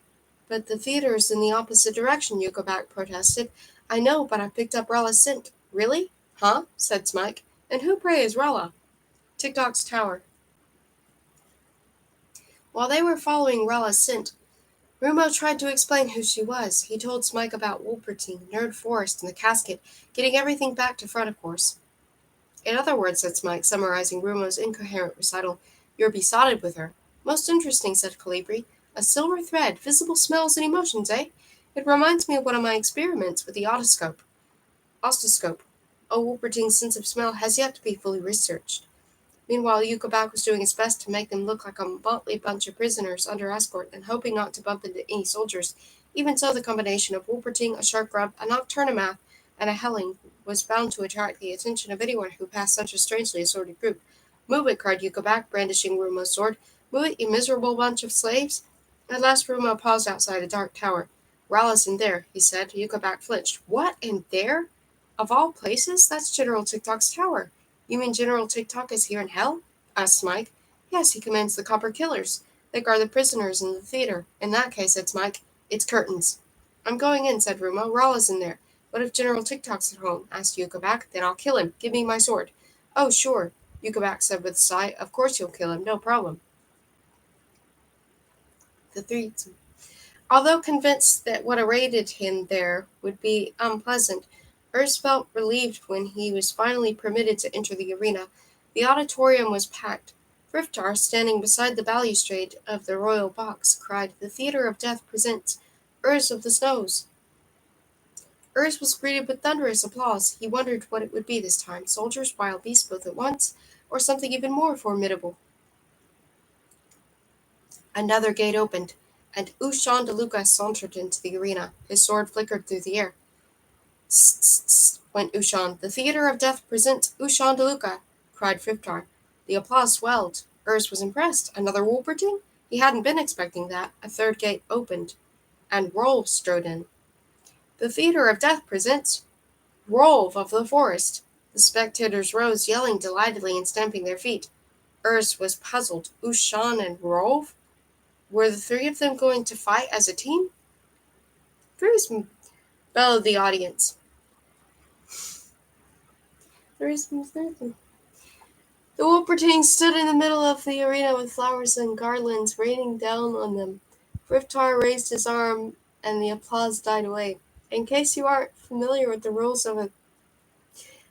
But the theater is in the opposite direction, Yukabak protested. I know, but I picked up Rolla's scent. Really? Huh? Said Smike. And who, pray, is Rolla? Tick-Tock's tower. While they were following Rolla's scent, Rumo tried to explain who she was. He told Smike about Wolpertine, Nerd Forest, and the casket, getting everything back to front, of course. In other words, said Smike, summarizing Rumo's incoherent recital, you're besotted with her. Most interesting, said Calibri. A silver thread, visible smells and emotions, eh? It reminds me of one of my experiments with the otoscope. Ostoscope. Wolpertine's sense of smell has yet to be fully researched. Meanwhile, Yukovak was doing his best to make them look like a motley bunch of prisoners under escort and hoping not to bump into any soldiers. Even so, the combination of Wolpertine, a shark grub, a nocturnomath, and a helling was bound to attract the attention of anyone who passed such a strangely assorted group. Move it, cried Yukovak, brandishing Rumo's sword. Move it, you miserable bunch of slaves! At last Rumo paused outside a dark tower. Rallis in there, he said. Yukovak flinched. What, in there? Of all places? That's General TikTok's tower. You mean General TikTok is here in hell? Asked Smike. Yes, he commands the copper killers. They guard the prisoners in the theater. In that case, said Smike, it's curtains. I'm going in, said Rumo. Rolla's in there. What if General TikTok's at home? Asked Yukovak. Then I'll kill him. Give me my sword. Oh, sure, Yukovak said with a sigh. Of course you'll kill him. No problem. The three Although convinced that what awaited him there would be unpleasant, Urs felt relieved when he was finally permitted to enter the arena. The auditorium was packed. Friftar, standing beside the balustrade of the royal box, cried, The Theatre of Death presents Urs of the Snows. Urs was greeted with thunderous applause. He wondered what it would be this time, soldiers, wild beasts both at once, or something even more formidable. Another gate opened, and Ushan de Luca sauntered into the arena. His sword flickered through the air. Tss, went Ushan. The Theatre of Death presents Ushan de Luca, cried Friftar. The applause swelled. Urs was impressed. Another Wolpertine? He hadn't been expecting that. A third gate opened, and Rolf strode in. The Theatre of Death presents Rolf of the Forest. The spectators rose, yelling delightedly and stamping their feet. Urs was puzzled. Ushan and Rolf? Were the three of them going to fight as a team? Freeze! Bellowed the audience. The Wolpertines stood in the middle of the arena with flowers and garlands raining down on them. Friftar raised his arm, and the applause died away. In case you aren't familiar with the rules of it,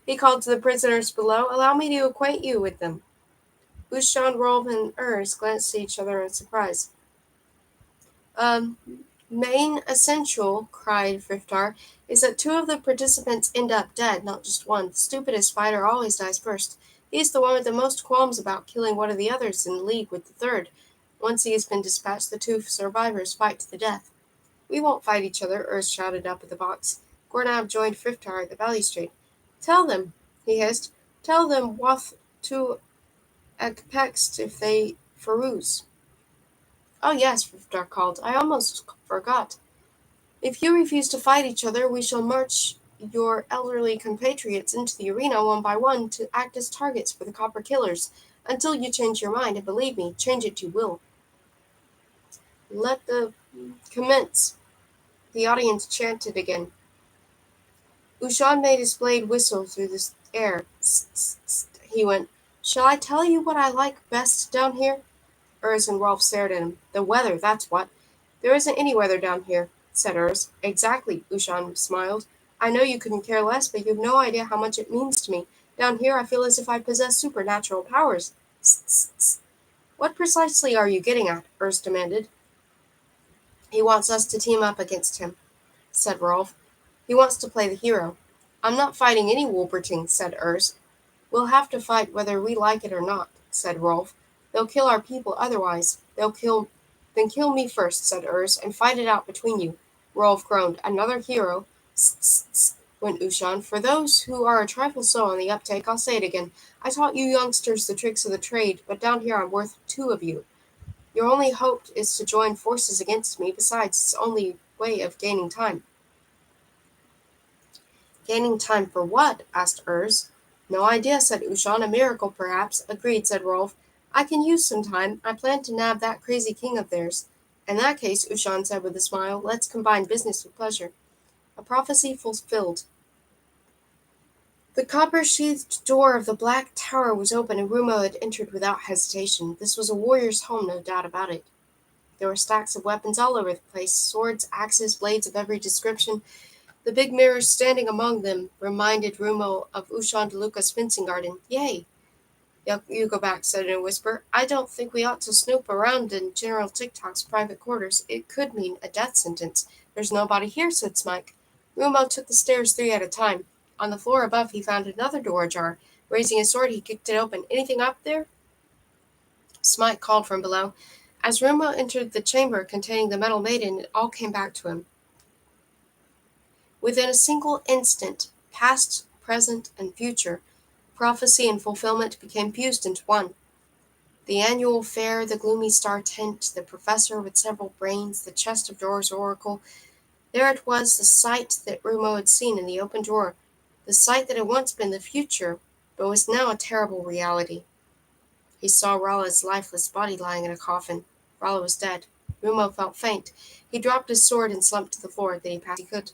he called to the prisoners below, allow me to acquaint you with them. Ushan, Rolf, and Urs glanced at each other in surprise. Main essential, cried Friftar, is that two of the participants end up dead, not just one. The stupidest fighter always dies first. He's the one with the most qualms about killing one of the others in league with the third. Once he has been dispatched, the two survivors fight to the death. We won't fight each other, Urs shouted up at the box. Gornav joined Friftar at the balustrade. Tell them, he hissed. Tell them wath to ekpext if they feruse. Oh yes, Friftar called. I almost forgot. If you refuse to fight each other, we shall march your elderly compatriots into the arena one by one to act as targets for the copper killers, until you change your mind, and believe me, change it you will. Let the commence. The audience chanted again. Ushan made his blade whistle through the air. He went, Shall I tell you what I like best down here? Urs and Rolf stared at him. The weather, that's what. There isn't any weather down here, said Urs. Exactly, Ushan smiled. I know you couldn't care less, but you've no idea how much it means to me. Down here I feel as if I possess supernatural powers. What precisely are you getting at? Urs demanded. He wants us to team up against him, said Rolf. He wants to play the hero. I'm not fighting any Wolpertine, said Urs. We'll have to fight whether we like it or not, said Rolf. They'll kill our people otherwise. Then kill me first, said Urs, and fight it out between you. Rolf groaned. Another hero, went Ushan. For those who are a trifle slow on the uptake, I'll say it again. I taught you youngsters the tricks of the trade, but down here I'm worth two of you. Your only hope is to join forces against me. Besides, it's the only way of gaining time. Gaining time for what? Asked Urs. No idea, said Ushan. A miracle, perhaps. Agreed, said Rolf. I can use some time. I plan to nab that crazy king of theirs. In that case, Ushan said with a smile, let's combine business with pleasure. A prophecy fulfilled. The copper-sheathed door of the black tower was open, and Rumo had entered without hesitation. This was a warrior's home, no doubt about it. There were stacks of weapons all over the place, swords, axes, blades of every description. The big mirrors standing among them reminded Rumo of Ushan DeLuca's fencing garden. Yay! You go back, said in a whisper. I don't think we ought to snoop around in General TikTok's private quarters. It could mean a death sentence. There's nobody here, said Smike. Rumo took the stairs 3 at a time. On the floor above, he found another door ajar. Raising his sword, he kicked it open. Anything up there? Smike called from below. As Rumo entered the chamber containing the metal maiden, it all came back to him. Within a single instant, past, present, and future, prophecy and fulfillment became fused into one. The annual fair, the gloomy star tent, the professor with several brains, the chest of drawers oracle, there it was, the sight that Rumo had seen in the open drawer, the sight that had once been the future, but was now a terrible reality. He saw Rolla's lifeless body lying in a coffin. Rolla was dead. Rumo felt faint. He dropped his sword and slumped to the floor. Then he passed he could.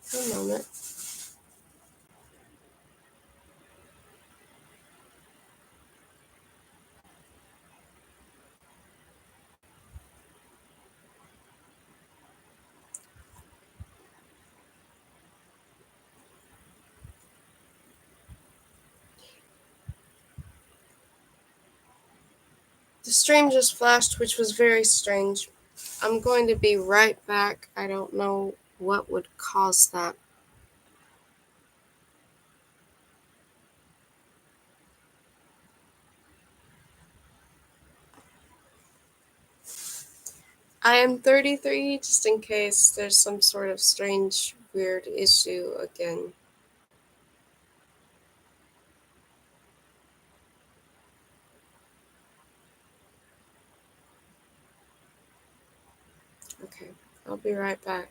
For a moment. The stream just flashed, which was very strange. I'm going to be right back. I don't know what would cause that. I am 33, just in case there's some sort of strange, weird issue again. Okay, I'll be right back.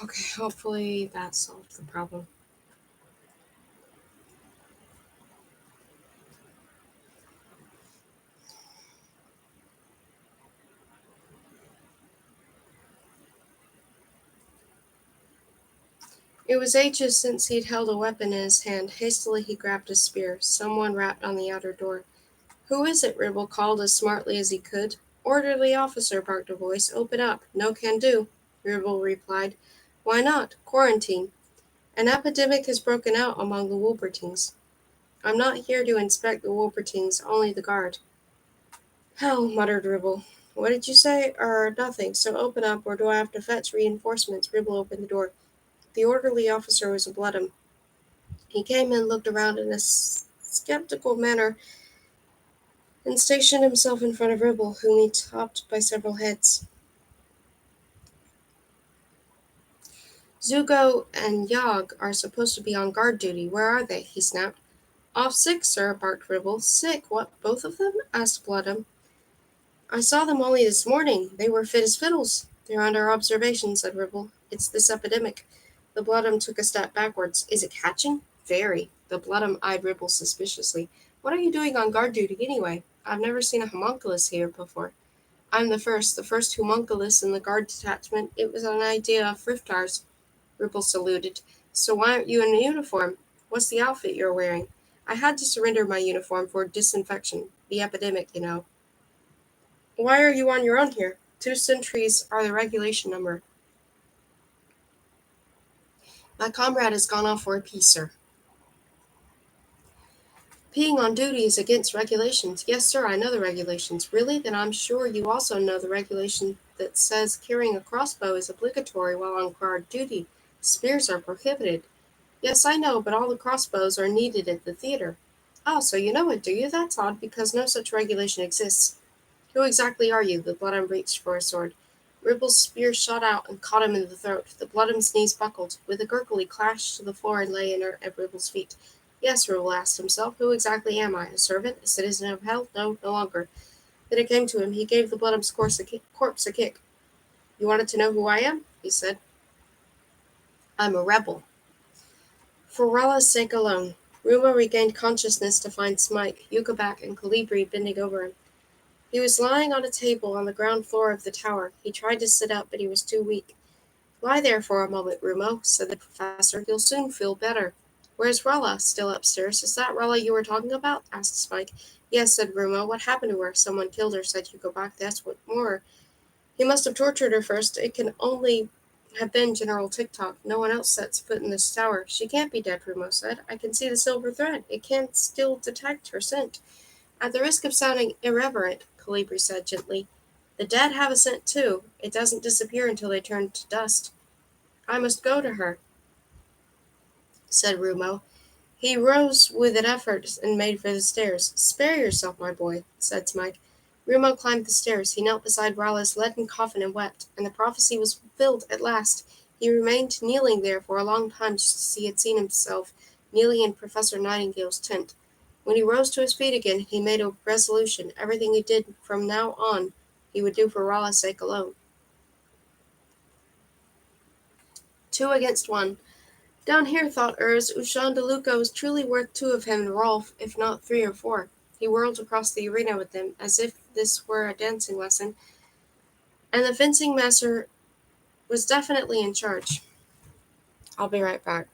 Okay, hopefully that solved the problem. It was ages since he'd held a weapon in his hand. Hastily he grabbed a spear. Someone rapped on the outer door. Who is it? Ribble called as smartly as he could. Orderly officer, barked a voice. Open up. No can do, Ribble replied. Why not? Quarantine. An epidemic has broken out among the Wolpertines. I'm not here to inspect the Wolpertines, only the guard. Hell, muttered Ribble. What did you say? Nothing. So open up, or do I have to fetch reinforcements? Ribble opened the door. The orderly officer was a bloodham. He came and looked around in a skeptical manner and stationed himself in front of Ribble, whom he topped by several heads. Zugo and Yog are supposed to be on guard duty. Where are they? He snapped. Off sick, sir, barked Ribble. Sick? What, both of them? Asked Bloodham. I saw them only this morning. They were fit as fiddles. They're under observation, said Ribble. It's this epidemic. The Bloodham took a step backwards. Is it catching? Very. The Bloodham eyed Ribble suspiciously. What are you doing on guard duty, anyway? I've never seen a homunculus here before. I'm the first homunculus in the guard detachment. It was an idea of Friftar's. Ribble saluted. So why aren't you in uniform? What's the outfit you're wearing? I had to surrender my uniform for disinfection. The epidemic, you know. Why are you on your own here? 2 centuries are the regulation number. My comrade has gone off for a pee, sir. Peeing on duty is against regulations. Yes, sir, I know the regulations. Really? Then I'm sure you also know the regulation that says carrying a crossbow is obligatory while on guard duty. Spears are prohibited. Yes, I know, but all the crossbows are needed at the theater. Oh, so you know it, do you? That's odd, because no such regulation exists. Who exactly are you? The Bloodham reached for a sword. Ribble's spear shot out and caught him in the throat. The Bloodham's knees buckled. With a gurgle, he clashed to the floor and lay inert at Ribble's feet. Yes, Ribble asked himself, who exactly am I? A servant? A citizen of hell? No, no longer. Then it came to him. He gave the Bloodham's corpse a kick. You wanted to know who I am? He said. I'm a rebel. For Ralla's sake alone. Rumo regained consciousness to find Smike, Yucaback, and Colibri bending over him. He was lying on a table on the ground floor of the tower. He tried to sit up, but he was too weak. Lie there for a moment, Rumo, said the professor. You'll soon feel better. Where's Ralla? Still upstairs. Is that Ralla you were talking about? Asked Spike. Yes, said Rumo. What happened to her? Someone killed her, said Yucaback. That's what more. He must have tortured her first. It can only have been General TikTok. No one else sets foot in this tower. She can't be dead, Rumo said. I can see the silver thread. It can still detect her scent. At the risk of sounding irreverent, Colibri said gently, the dead have a scent too. It doesn't disappear until they turn to dust. I must go to her, said Rumo. He rose with an effort and made for the stairs. Spare yourself, my boy, said Smike. Rumo climbed the stairs. He knelt beside Ralla's leaden coffin and wept, and the prophecy was fulfilled at last. He remained kneeling there for a long time just as he had seen himself kneeling in Professor Nightingale's tent. When he rose to his feet again, he made a resolution. Everything he did from now on he would do for Ralla's sake alone. 2 against 1. Down here, thought Urs, Ushan DeLuca was truly worth 2 of him and Rolf, if not 3 or 4. He whirled across the arena with them, as if this were a dancing lesson, and the fencing master was definitely in charge. I'll be right back.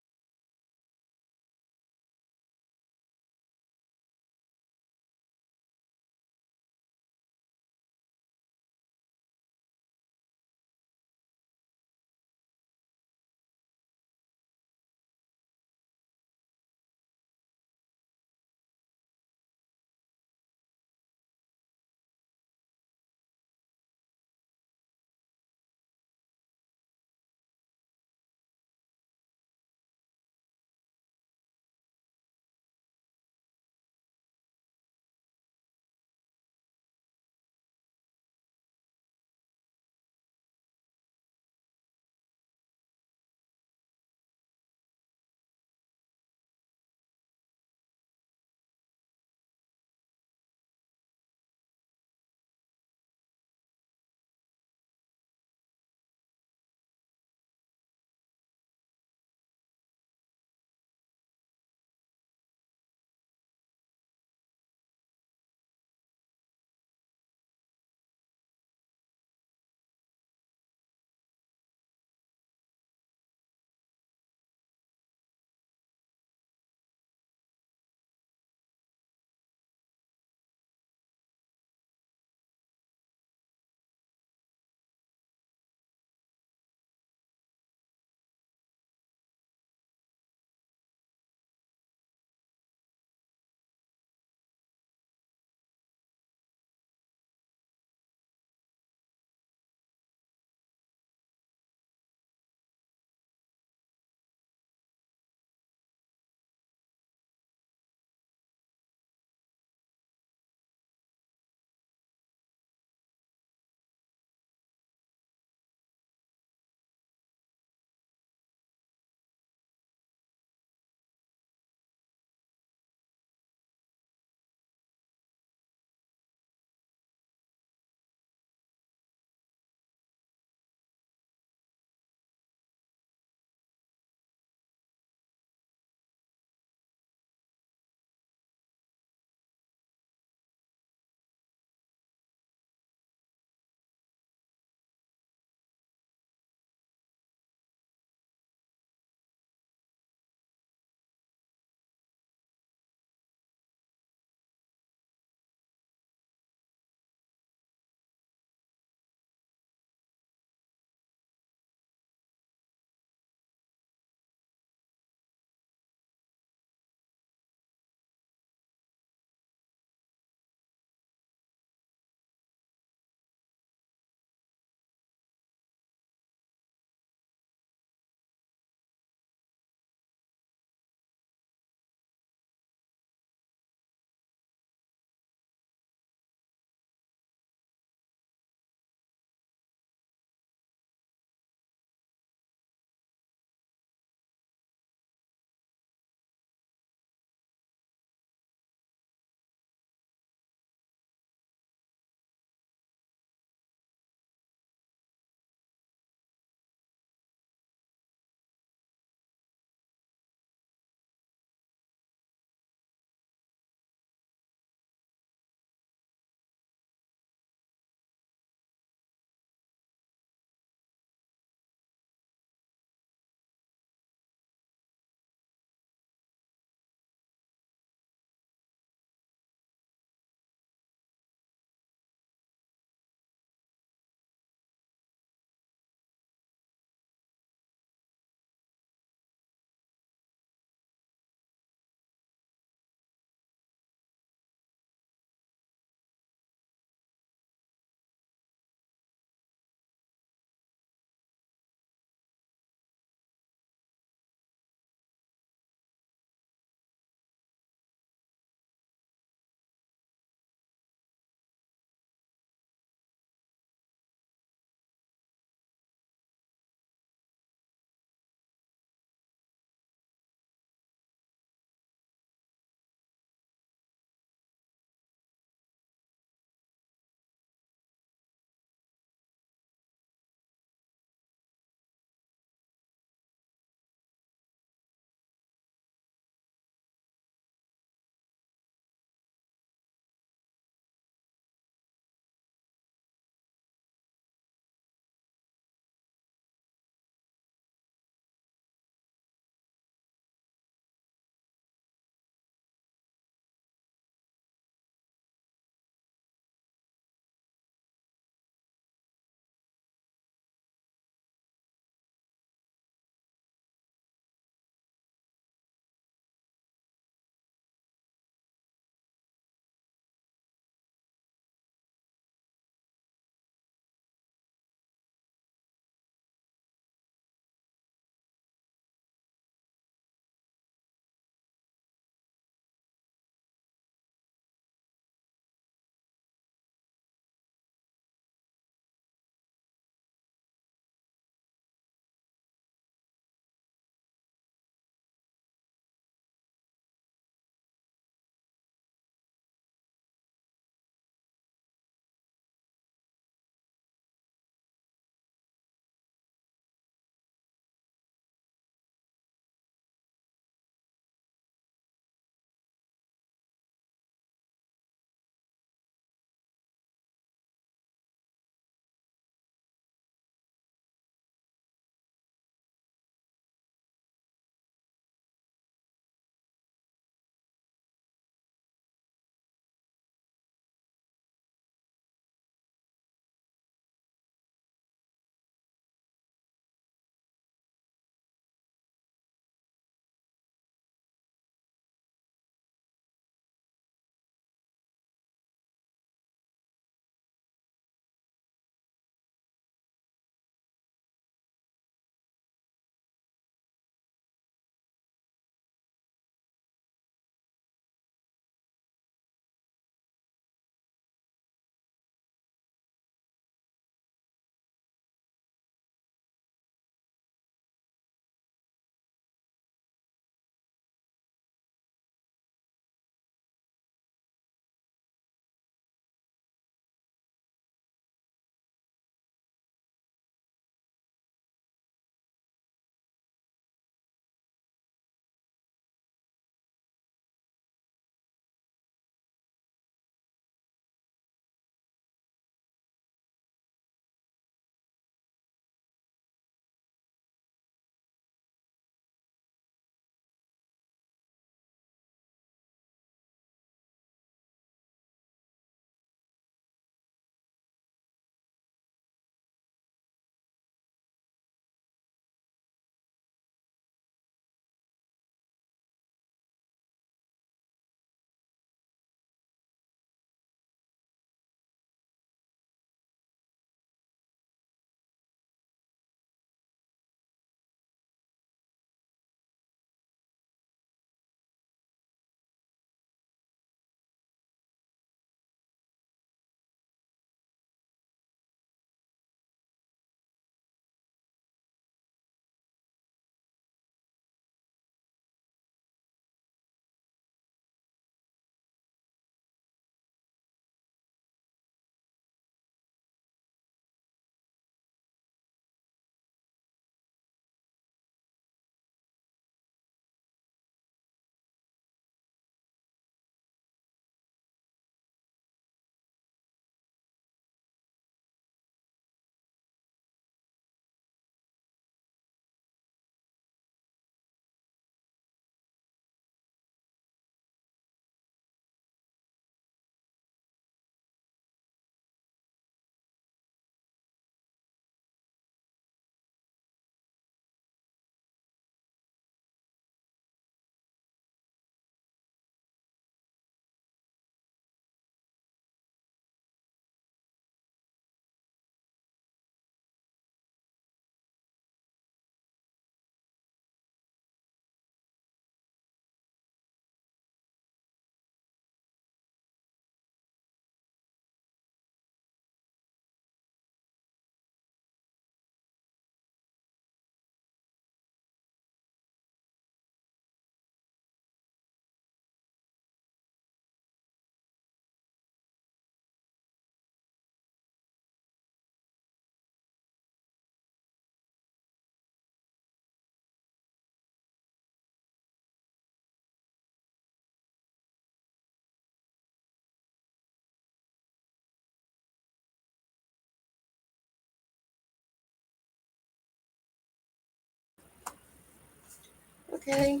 Okay,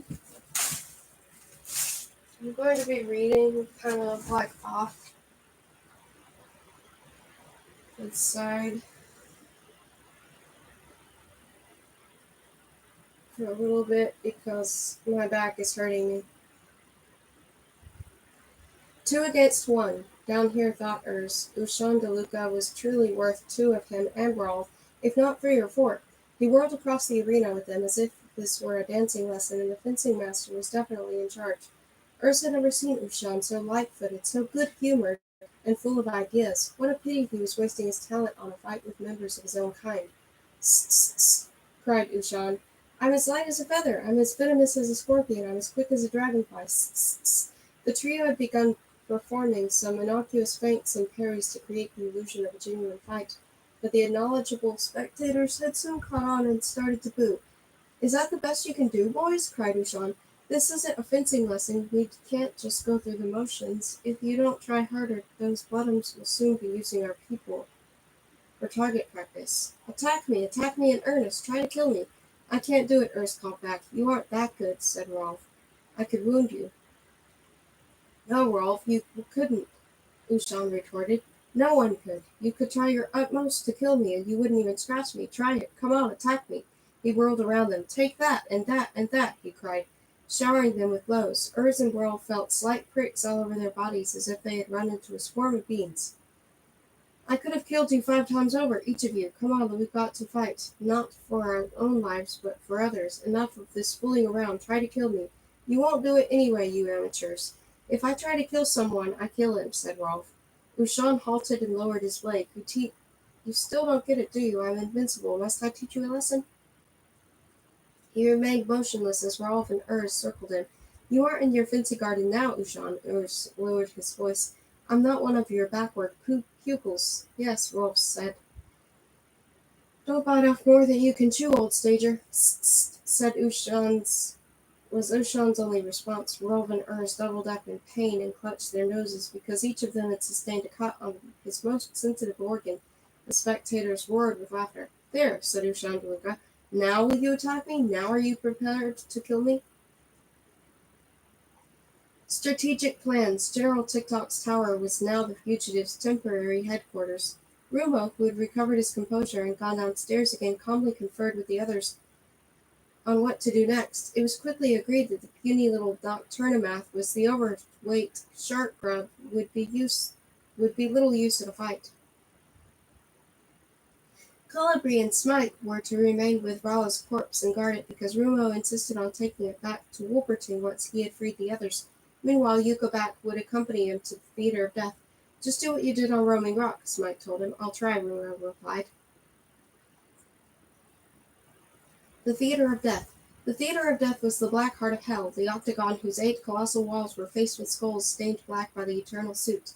I'm going to be reading kind of like off the side for a little bit because my back is hurting me. 2 against 1. Down here, thought Urs. Ushan de Luca was truly worth 2 of him and Rolf, if not 3 or 4. He whirled across the arena with them as if this were a dancing lesson, and the fencing master was definitely in charge. Urs had never seen Ushan so light-footed, so good-humored, and full of ideas. What a pity he was wasting his talent on a fight with members of his own kind. "Sss!" cried Ushan. "I'm as light as a feather. I'm as venomous as a scorpion. I'm as quick as a dragonfly. Sss!" The trio had begun performing some innocuous feints and parries to create the illusion of a genuine fight, but the knowledgeable spectators had soon caught on and started to boo. "Is that the best you can do, boys?" cried Ushan. "This isn't a fencing lesson. We can't just go through the motions. If you don't try harder, those bottoms will soon be using our people for target practice. Attack me in earnest. Try to kill me." "I can't do it," Urs called back. "You aren't that good," said Rolf. "I could wound you." "No, Rolf, you couldn't," Ushan retorted. "No one could. You could try your utmost to kill me, and you wouldn't even scratch me. Try it. Come on, attack me." He whirled around them. "Take that, and that, and that," he cried, showering them with blows. Urs and Rolf felt slight pricks all over their bodies as if they had run into a swarm of bees. "I could have killed you 5 times over, each of you. Come on, we've got to fight. Not for our own lives, but for others. Enough of this fooling around. Try to kill me." "You won't do it anyway, you amateurs." "If I try to kill someone, I kill him," said Rolf. Ushan halted and lowered his blade. You still don't get it, do you? I'm invincible. Must I teach you a lesson?" He remained motionless as Rolf and Urs circled him. "You aren't in your fancy garden now, Ushan." Urs lowered his voice. "I'm not one of your backward pupils." "Yes," Rolf said. "Don't bite off more than you can chew, old stager," said was Ushan's only response. Rolf and Urs doubled up in pain and clutched their noses because each of them had sustained a cut on his most sensitive organ. The spectators roared with laughter. "There," said Ushan to Luca. "Now will you attack me? Now are you prepared to kill me?" Strategic plans. General TikTok's tower was now the fugitives' temporary headquarters. Rumo, who had recovered his composure and gone downstairs again, calmly conferred with the others on what to do next. It was quickly agreed that the puny little Doc Turnimath was the overweight shark grub would be little use in a fight. Colibri and Smike were to remain with Rala's corpse and guard it because Rumo insisted on taking it back to Wolperton once he had freed the others. Meanwhile, Yukovac would accompany him to the Theater of Death. "Just do what you did on Roaming Rock," Smike told him. "I'll try," Rumo replied. The Theater of Death. The Theater of Death was the black heart of hell, the octagon whose 8 colossal walls were faced with skulls stained black by the eternal soot.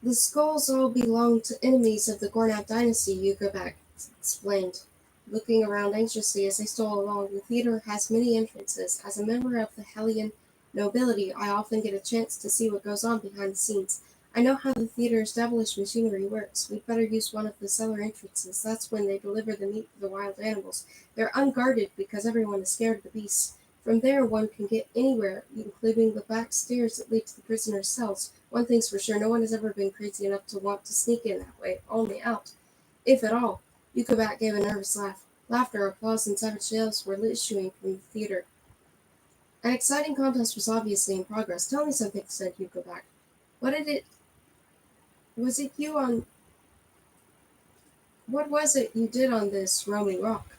"The skulls all belong to enemies of the Gornab dynasty," Yukovac explained, looking around anxiously as they stole along. "The theater has many entrances. As a member of the Hellion nobility, I often get a chance to see what goes on behind the scenes. I know how the theater's devilish machinery works. We'd better use one of the cellar entrances. That's when they deliver the meat to the wild animals. They're unguarded because everyone is scared of the beasts. From there one can get anywhere, including the back stairs that lead to the prisoners' cells. One thing's for sure, no one has ever been crazy enough to want to sneak in that way, only out. If at all." Yukovac gave a nervous laugh. Laughter, applause, and savage yells were issuing from the theater. An exciting contest was obviously in progress. "Tell me something," said Yukovac. "What did it was it you on What was it you did on this Roaming Rock?"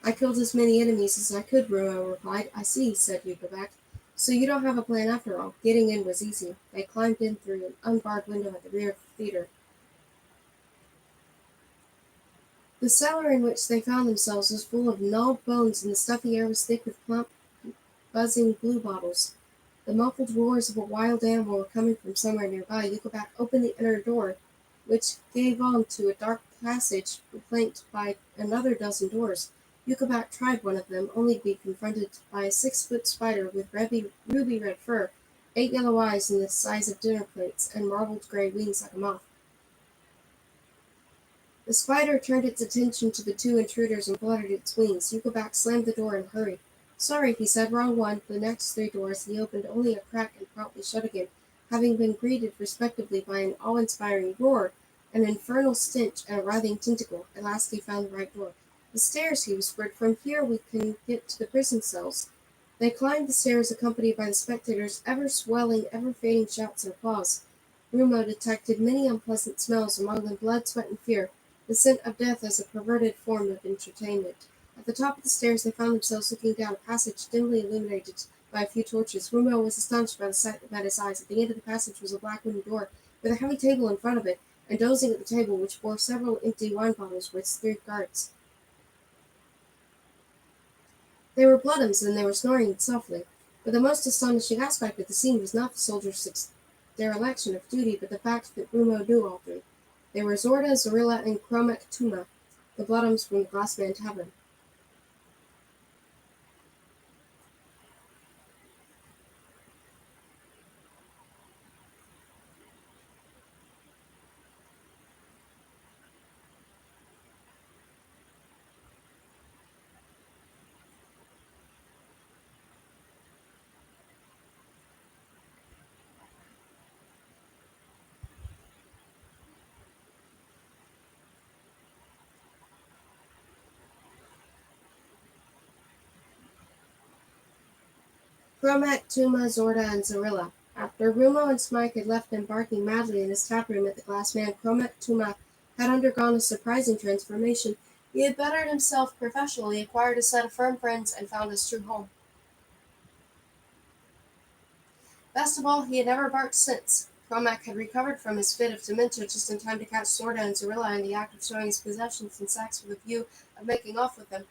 "I killed as many enemies as I could," Rumo replied. "I see," said Yukovac. "So you don't have a plan after all." Getting in was easy. They climbed in through an unbarred window at the rear of the theater. The cellar in which they found themselves was full of gnawed bones, and the stuffy air was thick with plump, buzzing bluebottles. The muffled roars of a wild animal were coming from somewhere nearby. Yukovac opened the inner door, which gave on to a dark passage flanked by another dozen doors. Yukovac tried one of them, only to be confronted by a 6-foot spider with ruby red fur, 8 yellow eyes the size of dinner plates, and marbled gray wings like a moth. The The spider turned its attention to the two intruders and fluttered its wings. Yukovac slammed the door and hurried. Sorry, he said, wrong one. The next three doors he opened only a crack and promptly shut again, having been greeted respectively by an awe-inspiring roar, an infernal stench, and a writhing tentacle. At last he found the right door. The stairs, he whispered. From here we can get to the prison cells. They climbed the stairs, accompanied by the spectators' ever-swelling, ever-fading shouts and applause. Rumo detected many unpleasant smells, among them blood, sweat, and fear, the scent of death as a perverted form of entertainment. At the top of the stairs they found themselves looking down a passage dimly illuminated by a few torches. Rumo was astonished by the sight that met his eyes. At the end of the passage was a black wooden door, with a heavy table in front of it, and dozing at the table, which bore several empty wine bottles, were three guards. They were Bloodums, and they were snoring softly. But the most astonishing aspect of the scene was not the soldiers' dereliction of duty, but the fact that Rumo knew all three. They were Zorda, Zorilla, and Kromek Tuma, the Bloodums from the Glassman Tavern. Kromek, Tuma, Zorda, and Zorilla. After Rumo and Smike had left them barking madly in his tap room at the Glassman, Kromek Tuma had undergone a surprising transformation. He had bettered himself professionally, acquired a set of firm friends, and found his true home. Best of all, he had never barked since. Kromek had recovered from his fit of dementia just in time to catch Zorda and Zorilla in the act of showing his possessions and sacks with a view of making off with them.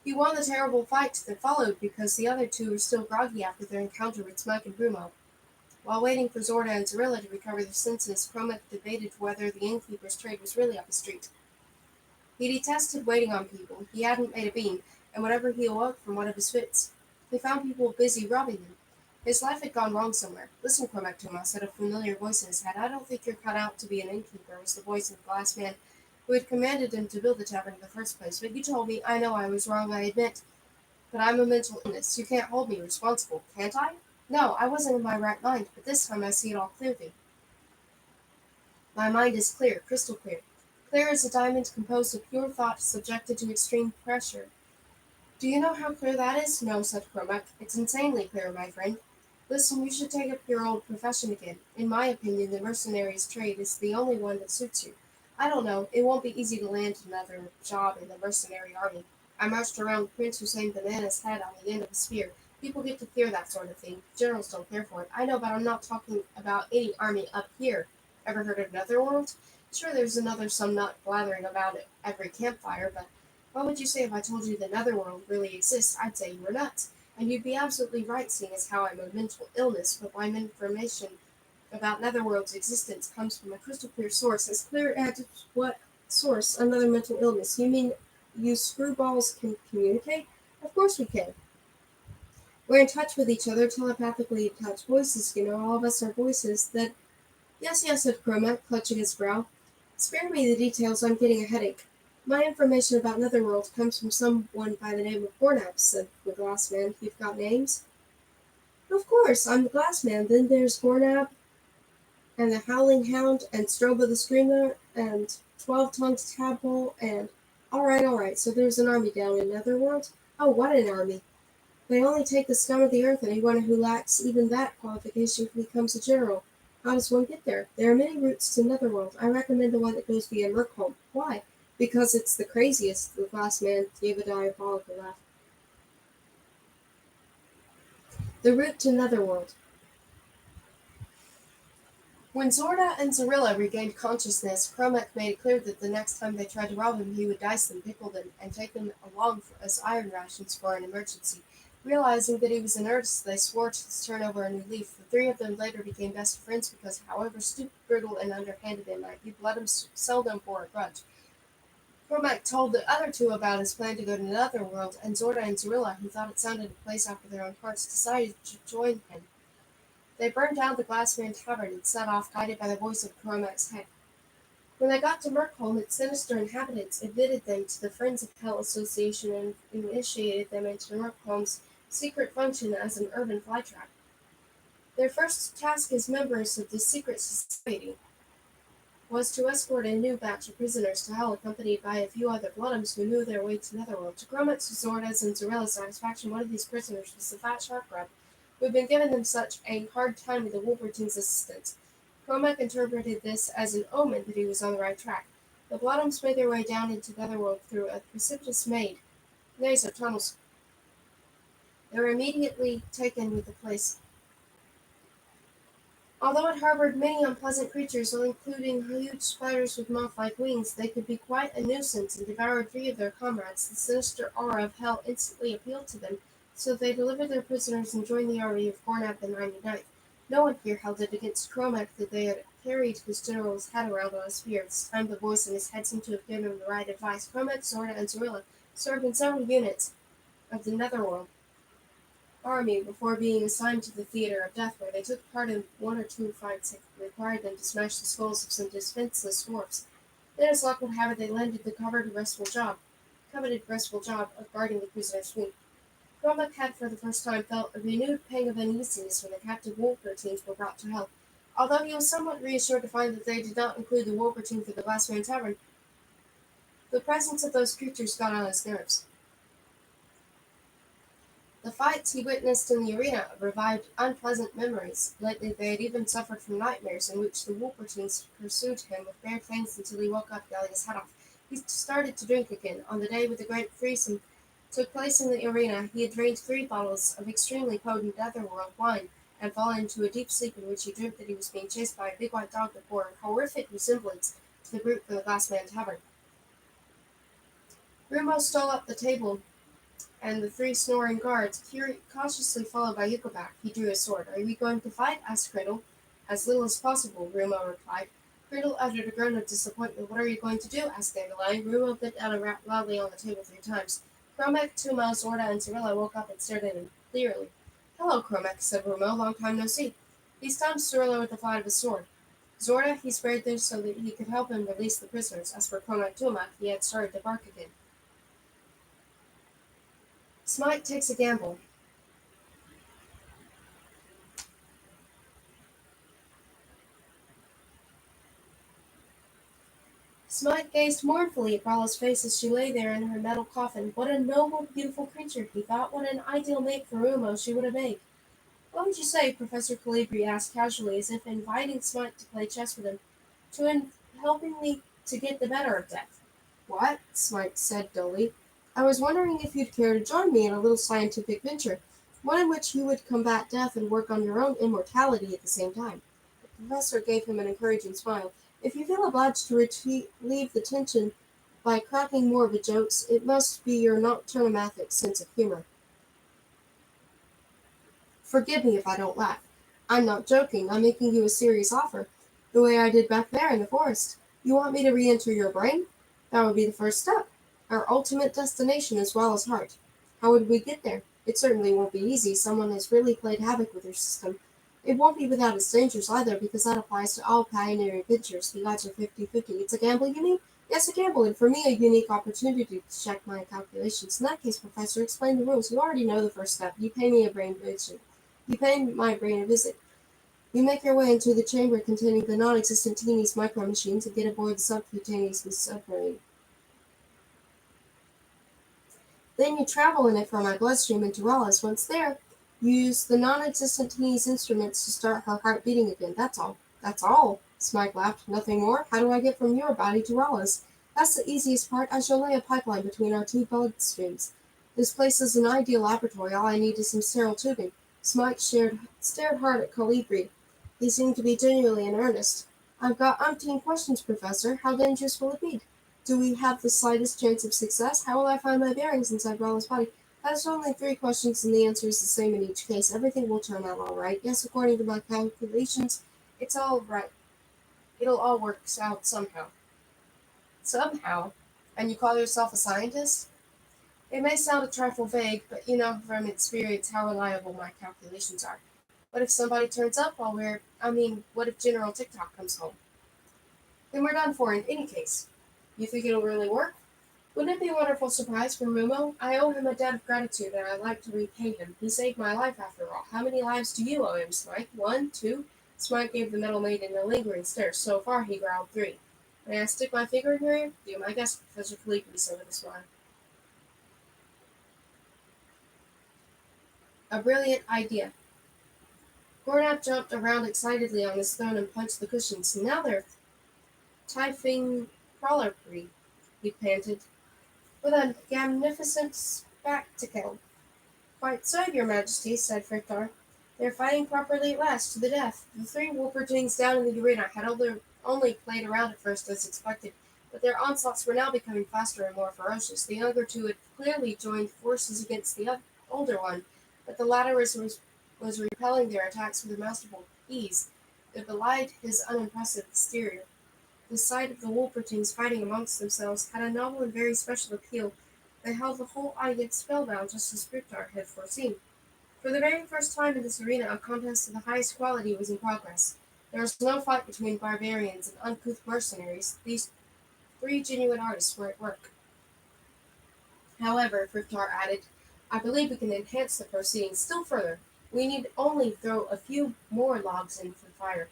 He won the terrible fight that followed because the other two were still groggy after their encounter with Smike and Rumo. While waiting for Zorda and Zorilla to recover their senses, Kromek debated whether the innkeeper's trade was really up the street. He detested waiting on people. He hadn't made a bean, and whenever he awoke from one of his fits, he found people busy robbing him. His life had gone wrong somewhere. Listen, Cormac Thomas, said a familiar voice in his head. I don't think you're cut out to be an innkeeper, was the voice of the glass man who had commanded him to build the tavern in the first place. But you told me, I know I was wrong, I admit. But I'm a mental illness. You can't hold me responsible, can't I? No, I wasn't in my right mind, but this time I see it all clearly. My mind is clear, crystal clear. Clear as a diamond composed of pure thought subjected to extreme pressure. Do you know how clear that is? No, said Cormac. It's insanely clear, my friend. Listen, you should take up your old profession again. In my opinion, the mercenary's trade is the only one that suits you. I don't know, it won't be easy to land another job in the mercenary army. I marched around Prince Hussein Banana's head on the end of a spear. People get to fear that sort of thing. Generals don't care for it. I know, but I'm not talking about any army up here. Ever heard of Netherworld? Sure, there's another some nut blathering about it every campfire, but what would you say if I told you the Netherworld really exists? I'd say you were nuts. And you'd be absolutely right, seeing as how I'm a mental illness, but my information about Netherworld's existence comes from a crystal clear source, as clear as what source? Another mental illness. You mean you screwballs can communicate? Of course we can. We're in touch with each other, telepathically touch voices, all of us are voices that. Yes, yes, said Cormac, clutching his brow. Spare me the details, I'm getting a headache. My information about Netherworld comes from someone by the name of Gornab, said the glass man. You've got names? Of course, I'm the glass man. Then there's Gornab, and the Howling Hound, and Stroba the Screamer, and 12-tongued Tadpole, and... all right, so there's an army down in Netherworld? Oh, what an army! They only take the scum of the earth, and anyone who lacks even that qualification becomes a general. How does one get there? There are many routes to Netherworld. I recommend the one that goes via Merkholm. Why? Because it's the craziest, the glass man gave a diabolical laugh. The route to Netherworld. When Zorda and Zorilla regained consciousness, Kromek made it clear that the next time they tried to rob him, he would dice them, pickle them, and take them along as iron rations for an emergency. Realizing that he was in earnest, they swore to turn over a new leaf. The three of them later became best friends because, however stupid, brutal, and underhanded they might be, Bloodum seldom bore a grudge. Cormac told the other two about his plan to go to Netherworld, and Zorda and Zorilla, who thought it sounded a place after their own hearts, decided to join him. They burned down the Glassman Tavern and set off, guided by the voice of Cormac's head. When they got to Merkholm, its sinister inhabitants admitted them to the Friends of Hell Association and initiated them into Merkholm's secret function as an urban flytrap. Their first task as members of this secret society was to escort a new batch of prisoners to Hell, accompanied by a few other Bloodums who knew their way to Netherworld. To Gromek's, Zorda's, and Zorella's satisfaction, one of these prisoners was the fat shark grub, who had been giving them such a hard time with the Wolverton's assistance. Gromek interpreted this as an omen that he was on the right track. The Bloodums made their way down into Netherworld through a precipitous maze of tunnels. They were immediately taken with the place. Although it harbored many unpleasant creatures, including huge spiders with moth-like wings, they could be quite a nuisance and devoured three of their comrades. The sinister aura of hell instantly appealed to them, so they delivered their prisoners and joined the army of Gornab the 99th. No one here held it against Cromac that they had carried his general's head around on a spear. This time the voice in his head seemed to have given him the right advice. Cromac, Zorda, and Zorilla served in several units of the Netherworld army before being assigned to the theater of death, where they took part in one or two fights that required them to smash the skulls of some defenseless dwarfs. Then, as luck would have it, they landed the coveted restful job of guarding the prisoner's wing. Cormac had for the first time felt a renewed pang of uneasiness when the captive Wolvertines were brought to hell. Although he was somewhat reassured to find that they did not include the Wolvertine for the Glassman Tavern, the presence of those creatures got on his nerves. The fights he witnessed in the arena revived unpleasant memories. Lately they had even suffered from nightmares in which the Wolvertines pursued him with bare fangs until he woke up yelling his head off. He started to drink again. On the day when the great threesome took place in the arena, he had drained 3 bottles of extremely potent Netherworld wine and fallen into a deep sleep in which he dreamt that he was being chased by a big white dog that bore a horrific resemblance to the brute from the Glassman Tavern. Rumo stole up the table and the 3 snoring guards, cautiously followed by Yukovak. He drew his sword. "Are we going to fight?" asked Criddle. "As little as possible," Rumo replied. Criddle uttered a groan of disappointment. "What are you going to do?" asked Dandelion. Rumo bit down and rapped loudly on the table 3 times. Cromac, Tuma, Zorda, and Zorilla woke up and stared at him clearly. "Hello, Cromac," said Rumo. "Long time no see." He stunned Zorilla with the flat of his sword. Zorda he spared this so that he could help him release the prisoners. As for Cromac Tuma, he had started to bark again. Smite takes a gamble. Smite gazed mournfully at Bralla's face as she lay there in her metal coffin. What a noble, beautiful creature, he thought. What an ideal mate for Rumo she would have made. "What would you say," Professor Calibri asked casually, as if inviting Smite to play chess with him, "to helping me to get the better of death?" "What?" Smite said dully. "I was wondering if you'd care to join me in a little scientific venture, one in which you would combat death and work on your own immortality at the same time." The professor gave him an encouraging smile. "If you feel obliged to relieve the tension by cracking more of the jokes, it must be your nocturnomathic sense of humor. Forgive me if I don't laugh. I'm not joking. I'm making you a serious offer, the way I did back there in the forest. You want me to re-enter your brain? That would be the first step. Our ultimate destination as well as heart. How would we get there? It certainly won't be easy. Someone has really played havoc with your system. It won't be without its dangers either, because that applies to all pioneering ventures. The odds are 50-50. It's a gamble, you mean? Yes, a gamble, and for me a unique opportunity to check my calculations. In that case, Professor, explain the rules. You already know the first step. You pay me a brain vision. You pay my brain a visit. You make your way into the chamber containing the non-existent Teeny's micro-machines and get aboard the subcutaneous submarine. Then you travel in it from my bloodstream into Ralla's. Once there, you use the non-existent Teeny's instruments to start her heart beating again. That's all. That's all, Smike laughed. Nothing more? How do I get from your body to Ralla's? That's the easiest part. I shall lay a pipeline between our 2 bloodstreams. This place is an ideal laboratory. All I need is some sterile tubing. Smike stared hard at Colibri. He seemed to be genuinely in earnest. "I've got umpteen questions, Professor. How dangerous will it be? Do we have the slightest chance of success? How will I find my bearings inside Ralla's body?" "That's only 3 questions, and the answer is the same in each case. Everything will turn out all right. Yes, according to my calculations, it's all right. It'll all work out somehow." "Somehow? And you call yourself a scientist?" "It may sound a trifle vague, but you know from experience how reliable my calculations are. What if somebody turns up while what if General TikTok comes home?" Then we're done for in any case. You think it'll really work? Wouldn't it be a wonderful surprise for Rumo? I owe him a debt of gratitude, and I'd like to repay him. He saved my life, after all. How many lives do you owe him, Smike? One? Two? Smike gave the metal maiden a lingering stare. So far, he growled, three. May I stick my finger in your ear? Do my guess, Professor Calligraphy said with a smile. A brilliant idea. Gornap jumped around excitedly on his throne and punched the cushions. Now they're Typhing Prollery, he panted, with a magnificent spectacle. Quite so, your majesty, said Frithar. They're fighting properly at last, to the death. The three Wolpertings down in the arena had only played around at first as expected, but their onslaughts were now becoming faster and more ferocious. The younger two had clearly joined forces against the older one, but the latter was repelling their attacks with a masterful ease that belied his unimpressive exterior. The sight of the Wolpertings fighting amongst themselves had a novel and very special appeal that held the whole audience spellbound, just as Scriptar had foreseen. For the very first time in this arena, a contest of the highest quality was in progress. There was no fight between barbarians and uncouth mercenaries. These three genuine artists were at work. However, Frithar added, I believe we can enhance the proceedings still further. We need only throw a few more logs in for fire.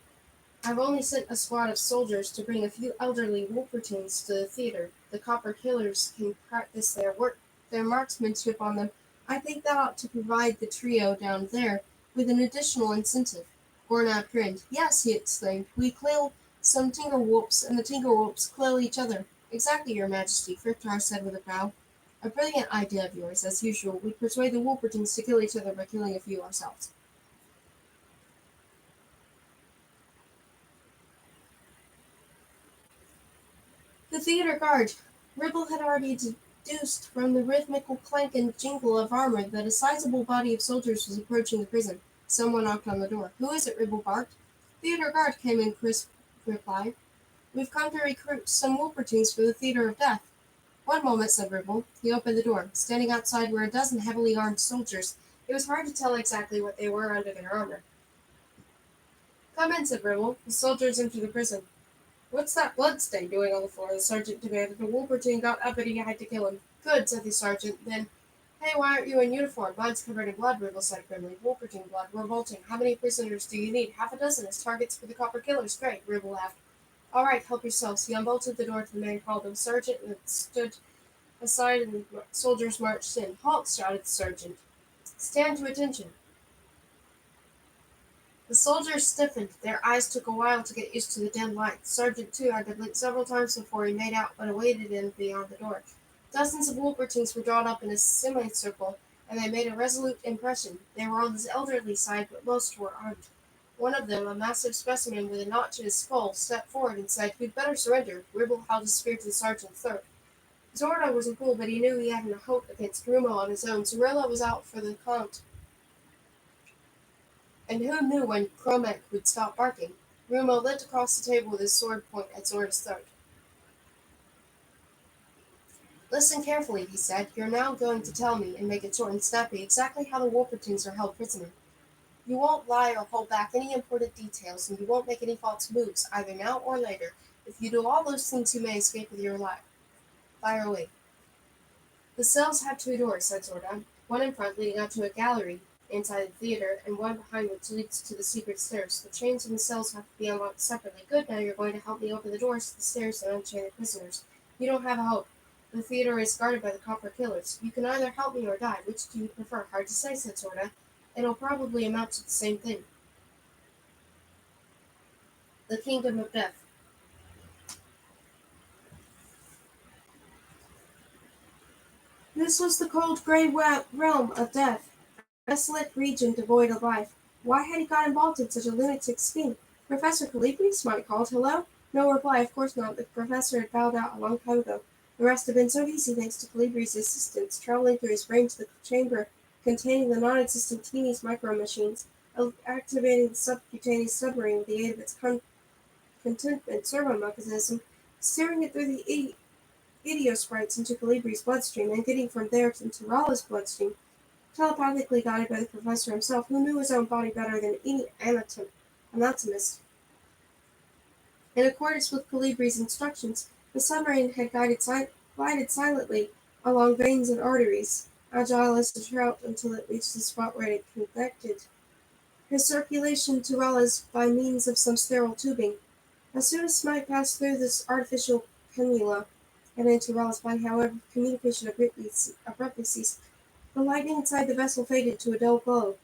I've only sent a squad of soldiers to bring a few elderly Wolpertines to the theater. The copper killers can practice their marksmanship on them. I think that ought to provide the trio down there with an additional incentive. Gornap grinned. Yes, he exclaimed. We kill some Tinkerwolps, and the Tinkerwolps kill each other. Exactly, your majesty, Frithar said with a bow. A brilliant idea of yours, as usual. We persuade the Wolpertings to kill each other by killing a few ourselves. The theater guard. Ribble had already deduced from the rhythmical clank and jingle of armor that a sizable body of soldiers was approaching the prison. Someone knocked on the door. Who is it? Ribble barked. Theater guard, came in crisp reply. We've come to recruit some Wolpertings for the theater of death. One moment, said Ribble. He opened the door. Standing outside were a dozen heavily armed soldiers. It was hard to tell exactly what they were under their armor. Come in, said Ribble. The soldiers entered the prison. What's that bloodstain doing on the floor? The sergeant demanded. The Wolverine got up and he had to kill him. Good, said the sergeant. Then, hey, why aren't you in uniform? Mine's covered in blood, Ribble said grimly. Wolverine blood. We're bolting. How many prisoners do you need? Half a dozen as targets for the copper killers. Great, Ribble laughed. All right, help yourselves. He unbolted the door to the man called him sergeant and stood aside and the soldiers marched in. Halt, shouted the sergeant. Stand to attention. The soldiers stiffened. Their eyes took a while to get used to the dim light. The sergeant, too, had to blink several times before he made out what awaited him beyond the door. Dozens of Wolpertings were drawn up in a semicircle, and they made a resolute impression. They were on the elderly side, but most were armed. One of them, a massive specimen with a notch in his skull, stepped forward and said, You'd better surrender. Ribble held his spear to the sergeant's throat. Zorda was a fool, but he knew he hadn't a hope against Rumo on his own. Zorilla was out for the count. And who knew when Kromek would stop barking? Rumo leant across the table with his sword point at Zorda's throat. Listen carefully, he said. You're now going to tell me, and make it short and snappy, exactly how the Wolpertings are held prisoner. You won't lie or hold back any important details, and you won't make any false moves, either now or later. If you do all those things, you may escape with your life. Fire away. The cells have two doors, said Zorda. One in front leading out to a gallery inside the theater, and one behind which leads to the secret stairs. The chains in the cells have to be unlocked separately. Good, now you're going to help me open the doors to the stairs and unchain the prisoners. You don't have a hope. The theater is guarded by the copper killers. You can either help me or die. Which do you prefer? Hard to say, said Zorda. It'll probably amount to the same thing. The Kingdom of Death. This was the cold, grey realm of death, a desolate region devoid of life. Why had he got involved in such a lunatic scheme? Professor Calligraphy, Smite called. Hello? No reply, of course not. The professor had bowed out a long time ago. The rest had been so easy thanks to Calligraphy's assistance, traveling through his brain to the chamber containing the non-existent Teeny's micro-machines, activating the subcutaneous submarine with the aid of its contentment servo mechanism, steering it through the idiosprites into Calibri's bloodstream, and getting from there into Ralla's bloodstream, telepathically guided by the professor himself, who knew his own body better than any anatomist. In accordance with Calibri's instructions, the submarine had glided silently along veins and arteries, agile as a trout until it reached the spot where it connected his circulation to Rella's by means of some sterile tubing. As soon as Smite passed through this artificial cannula and into Rella's body, however, communication abruptly ceased. The lightning inside the vessel faded to a dull glow,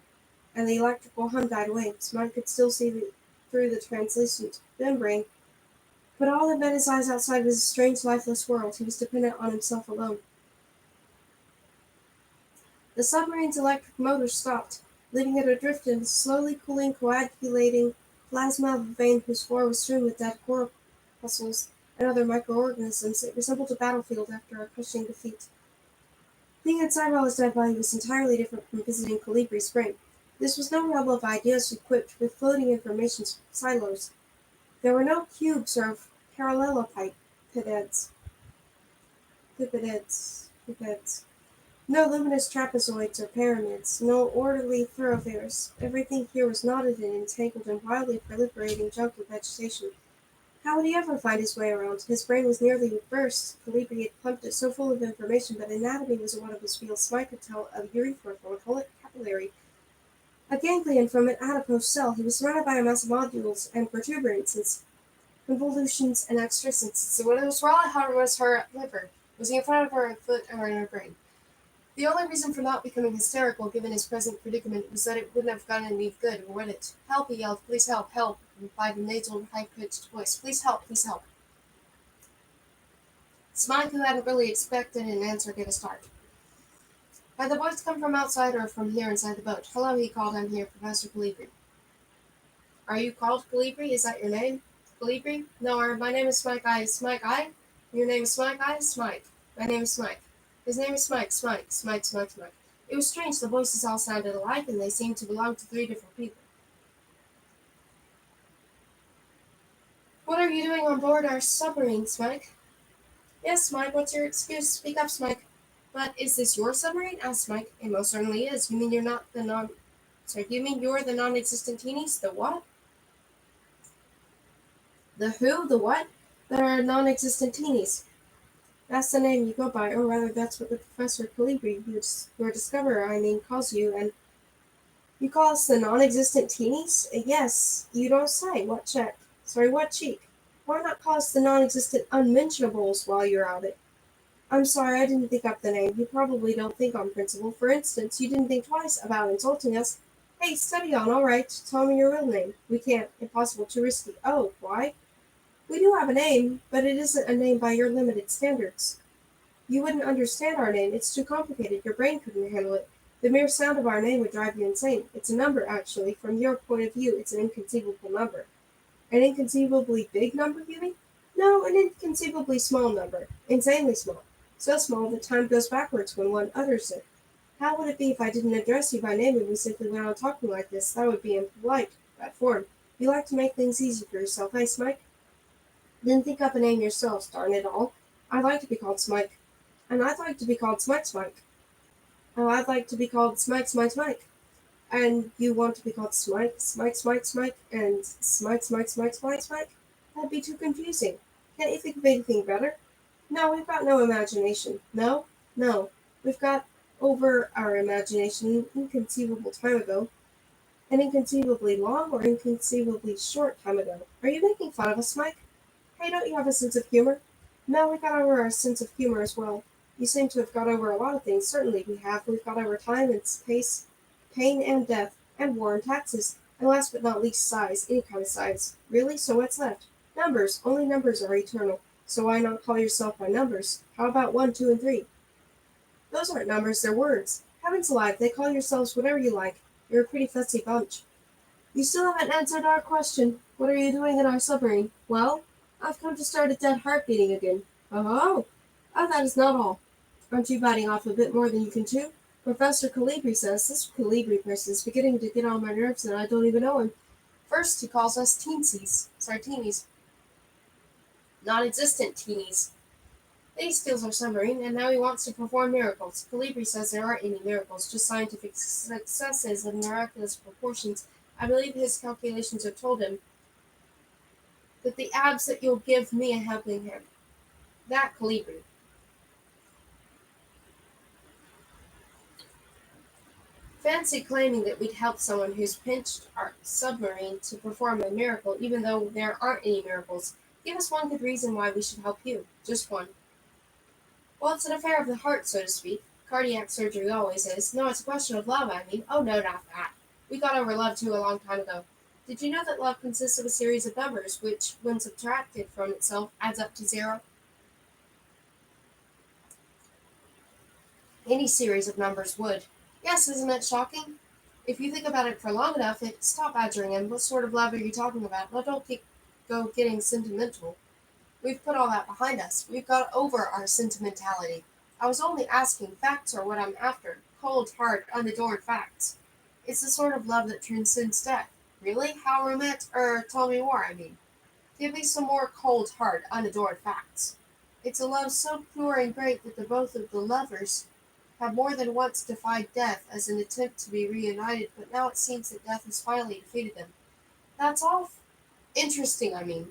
and the electrical hum died away. Smite could still see through the translucent membrane, but all that met his eyes outside was a strange, lifeless world. He was dependent on himself alone. The submarine's electric motors stopped, leaving it adrift in a slowly cooling, coagulating plasma of a vein whose floor was strewn with dead corpuscles and other microorganisms. It resembled a battlefield after a crushing defeat. Being inside Raleigh's dead body was entirely different from visiting Calibri's brain. This was no realm of ideas equipped with floating information silos. There were no cubes or parallelepipeds, pipeds, no luminous trapezoids or pyramids, no orderly thoroughfares. Everything here was knotted and entangled in wildly proliferating junk and vegetation. How would he ever find his way around? His brain was nearly burst. Calibri had pumped it so full of information, but anatomy was one of his fields. Smite could tell a urethra from a capillary, a ganglion from an adipose cell. He was surrounded by a mass of nodules and protuberances, convolutions and excrescences. So what was wrong with her was her liver. Was he in front of her, foot, or in her brain? The only reason for not becoming hysterical, given his present predicament, was that it wouldn't have done any good, would it? Help, he yelled. Please help, help, replied a nasal, high-pitched voice. Please help, please help. Smike, who hadn't really expected an answer, gave a start. Had the voice come from outside or from here inside the boat? Hello, he called. I'm here, Professor Calibri. Are you called Calibri? Is that your name? Calibri? No, my name is Smike Eye. Smike Eye? Your name is Smike Eye? Smike. My name is Smike. His name is Smike. Smike. It was strange. The voices all sounded alike, and they seemed to belong to 3 different people. What are you doing on board our submarine, Smike? Yes, Smike. What's your excuse? Speak up, Smike. But is this your submarine? Asked Smike. It most certainly is. You mean you're not the non... Sorry, you mean you're the non-existent teenies? The what? The who? The what? That are non-existent teenies. That's the name you go by, or rather that's what the Professor Calibri, your discoverer, calls you, and you call us the non-existent teenies? Yes, you don't say. What check? Sorry, what cheek? Why not call us the non-existent unmentionables while you're at it? I'm sorry, I didn't think up the name. You probably don't think on principle. For instance, you didn't think twice about insulting us. Hey, steady on, all right. Tell me your real name. We can't. Impossible. Too risky. Oh, why? We do have a name, but it isn't a name by your limited standards. You wouldn't understand our name. It's too complicated. Your brain couldn't handle it. The mere sound of our name would drive you insane. It's a number, actually. From your point of view, it's an inconceivable number. An inconceivably big number, you mean? No, an inconceivably small number. Insanely small. So small that time goes backwards when one utters it. How would it be if I didn't address you by name and we simply went on talking like this? That would be impolite. Bad form. You like to make things easy for yourself, eh, Smike? Didn't think up a name yourselves, darn it all. I'd like to be called Smike. And I'd like to be called Smike. Oh, I'd like to be called Smike. And you want to be called Smike, and Smike? That'd be too confusing. Can't you think of anything better? No, we've got no imagination. No? No. We've got over our imagination an inconceivable time ago. An inconceivably long or inconceivably short time ago. Are you making fun of us, Mike? Hey, don't you have a sense of humor? No, we got over our sense of humor as well. You seem to have got over a lot of things. Certainly we have. We've got over time and space, pain and death, and war and taxes, and last but not least size, any kind of size. Really? So what's left? Numbers. Only numbers are eternal. So why not call yourself by numbers? How about 1, 2, and 3? Those aren't numbers, they're words. Heavens alive, they call yourselves whatever you like. You're a pretty fussy bunch. You still haven't answered our question. What are you doing in our submarine? Well, I've come to start a dead heart beating again. Oh, that is not all. Aren't you biting off a bit more than you can chew? Professor Calibri says this Calibri person is beginning to get on my nerves and I don't even know him. First, he calls us teenies. Non-existent teenies. He steals our submarine, and now he wants to perform miracles. Calibri says there aren't any miracles, just scientific successes of miraculous proportions. I believe his calculations have told him That the abs that you'll give me a helping hand. That Calibri. Fancy claiming that we'd help someone who's pinched our submarine to perform a miracle, even though there aren't any miracles. Give us one good reason why we should help you. Just one. Well, it's an affair of the heart, so to speak. Cardiac surgery always is. No, it's a question of love, I mean. Oh, no, not that. We got over love too a long time ago. Did you know that love consists of a series of numbers, which, when subtracted from itself, adds up to zero? Any series of numbers would. Yes, isn't it shocking? If you think about it for long enough, stop badgering him. What sort of love are you talking about? Now don't go getting sentimental. We've put all that behind us. We've got over our sentimentality. I was only asking. Facts are what I'm after. Cold, hard, unadored facts. It's the sort of love that transcends death. Really? How romantic? Tell me more, I mean. Give me some more cold, hard, unadored facts. It's a love so pure and great that the both of the lovers have more than once defied death as an attempt to be reunited, but now it seems that death has finally defeated them. That's all interesting, I mean.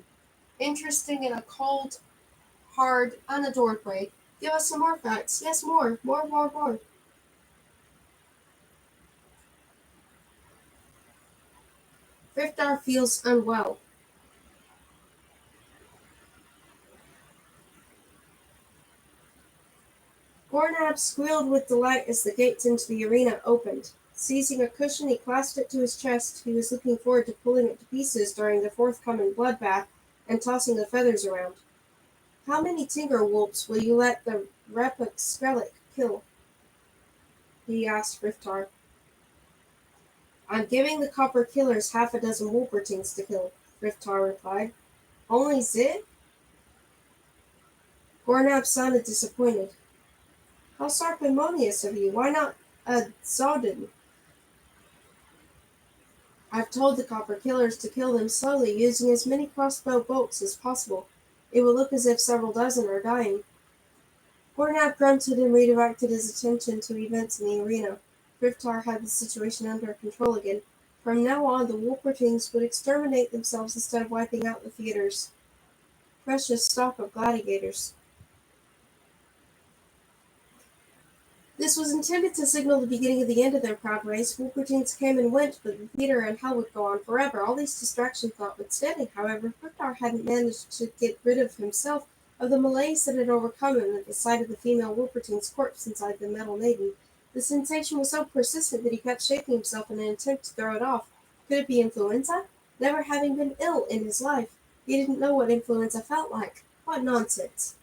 Interesting in a cold, hard, unadored way. Give us some more facts. Yes, more. More, more, more. Frithar feels unwell. Gornab squealed with delight as the gates into the arena opened. Seizing a cushion, he clasped it to his chest. He was looking forward to pulling it to pieces during the forthcoming bloodbath and tossing the feathers around. How many Tinkerwolves will you let the Repic Skrellick kill? He asked Frithar. I'm giving the Copper Killers half a dozen Wolpertings to kill, Frithar replied. Only Zid? Gornab sounded disappointed. How sanctimonious of you. Why not a Zodin? I've told the Copper Killers to kill them slowly, using as many crossbow bolts as possible. It will look as if several dozen are dying. Gornab grunted and redirected his attention to events in the arena. Frithar had the situation under control again. From now on, the Wolpertings would exterminate themselves instead of wiping out the theater's precious stock of gladiators. This was intended to signal the beginning of the end of their proud race. Wolpertines came and went, but the theater and hell would go on forever. All these distractions notwithstanding, however, Frithar hadn't managed to get rid of himself of the malaise that had overcome him at the sight of the female Wolpertine's corpse inside the metal maiden. The sensation was so persistent that he kept shaking himself in an attempt to throw it off. Could it be influenza? Never having been ill in his life, he didn't know what influenza felt like. What nonsense!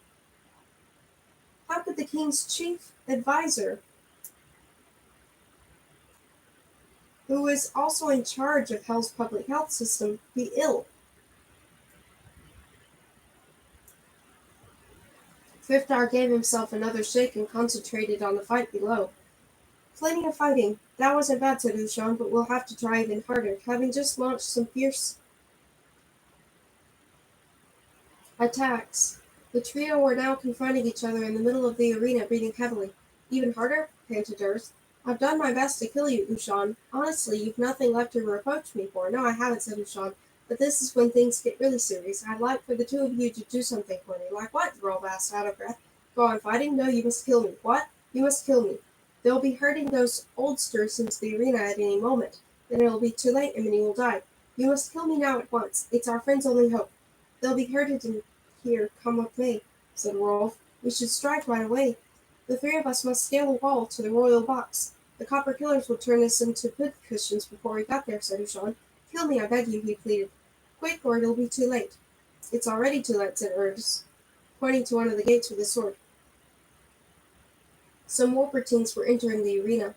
How could the king's chief adviser, who is also in charge of Hell's public health system, be ill? Frithar gave himself another shake and concentrated on the fight below. Plenty of fighting. That wasn't bad, said Ushan, but we'll have to try even harder. Having just launched some fierce attacks, the trio were now confronting each other in the middle of the arena, breathing heavily. Even harder? Panted Urs. I've done my best to kill you, Ushan. Honestly, you've nothing left to reproach me for. No, I haven't, said Ushan. But this is when things get really serious. I'd like for the two of you to do something for me. Like what? Rolf asked, out of breath. Go on fighting? No, you must kill me. What? You must kill me. They'll be herding those oldsters into the arena at any moment. Then it'll be too late and many will die. You must kill me now at once. It's our friend's only hope. They'll be herded in here. Come with me, said Rolf. We should strike right away. The three of us must scale the wall to the royal box. The Copper Killers will turn us into cushions before we got there, said Ushan. Kill me, I beg you, he pleaded. Quick, or it'll be too late. It's already too late, said Urs, pointing to one of the gates with his sword. Some Wolpertines were entering the arena,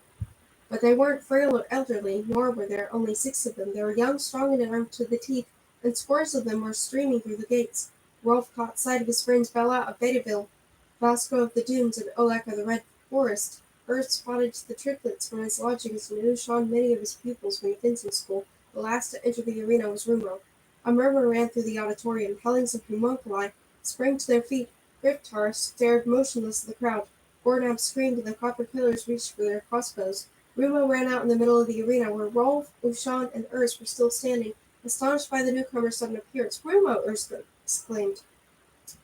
but they weren't frail or elderly, nor were there only 6 of them. They were young, strong, and armed to the teeth, and scores of them were streaming through the gates. Rolf caught sight of his friends Bella of Betaville, Vasco of the Dunes, and Olek of the Red Forest. Urs spotted the triplets from his lodgings and knew Sean many of his pupils from the fencing school. The last to enter the arena was Rumo. A murmur ran through the auditorium. Hellions of homunculi sprang to their feet. Frithar stared motionless at the crowd. Gornab screamed, and the Copper Killers reached for their crossbows. Rumo ran out in the middle of the arena, where Rolf, Ushan, and Urs were still standing. Astonished by the newcomer's sudden appearance, Rumo exclaimed,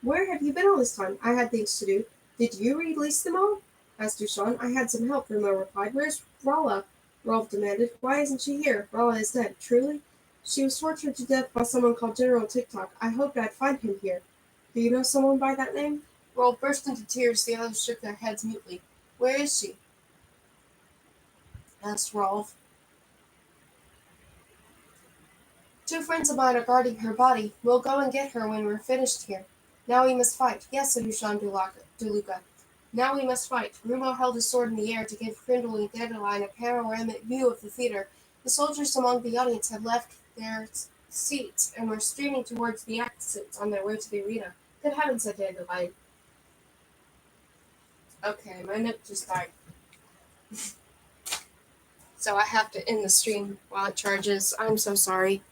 "Where have you been all this time? I had things to do." "Did you release them all?" asked Dushan. "I had some help," Rumo replied. "Where's Rala?" Rolf demanded. "Why isn't she here?" "Rala is dead." "Truly?" "She was tortured to death by someone called General TikTok. I hoped I'd find him here." "Do you know someone by that name?" Rolf burst into tears. The others shook their heads mutely. "Where is she?" asked Rolf. "Two friends of mine are guarding her body. We'll go and get her when we're finished here. Now we must fight." "Yes," said Ushan Duluka. "Now we must fight." Rumo held his sword in the air to give Crindle and Dandelion a panoramic view of the theater. The soldiers among the audience had left their seats and were streaming towards the exits on their way to the arena. "Good heavens," said Dandelion. Okay, my nip just died. So I have to end the stream while it charges. I'm so sorry.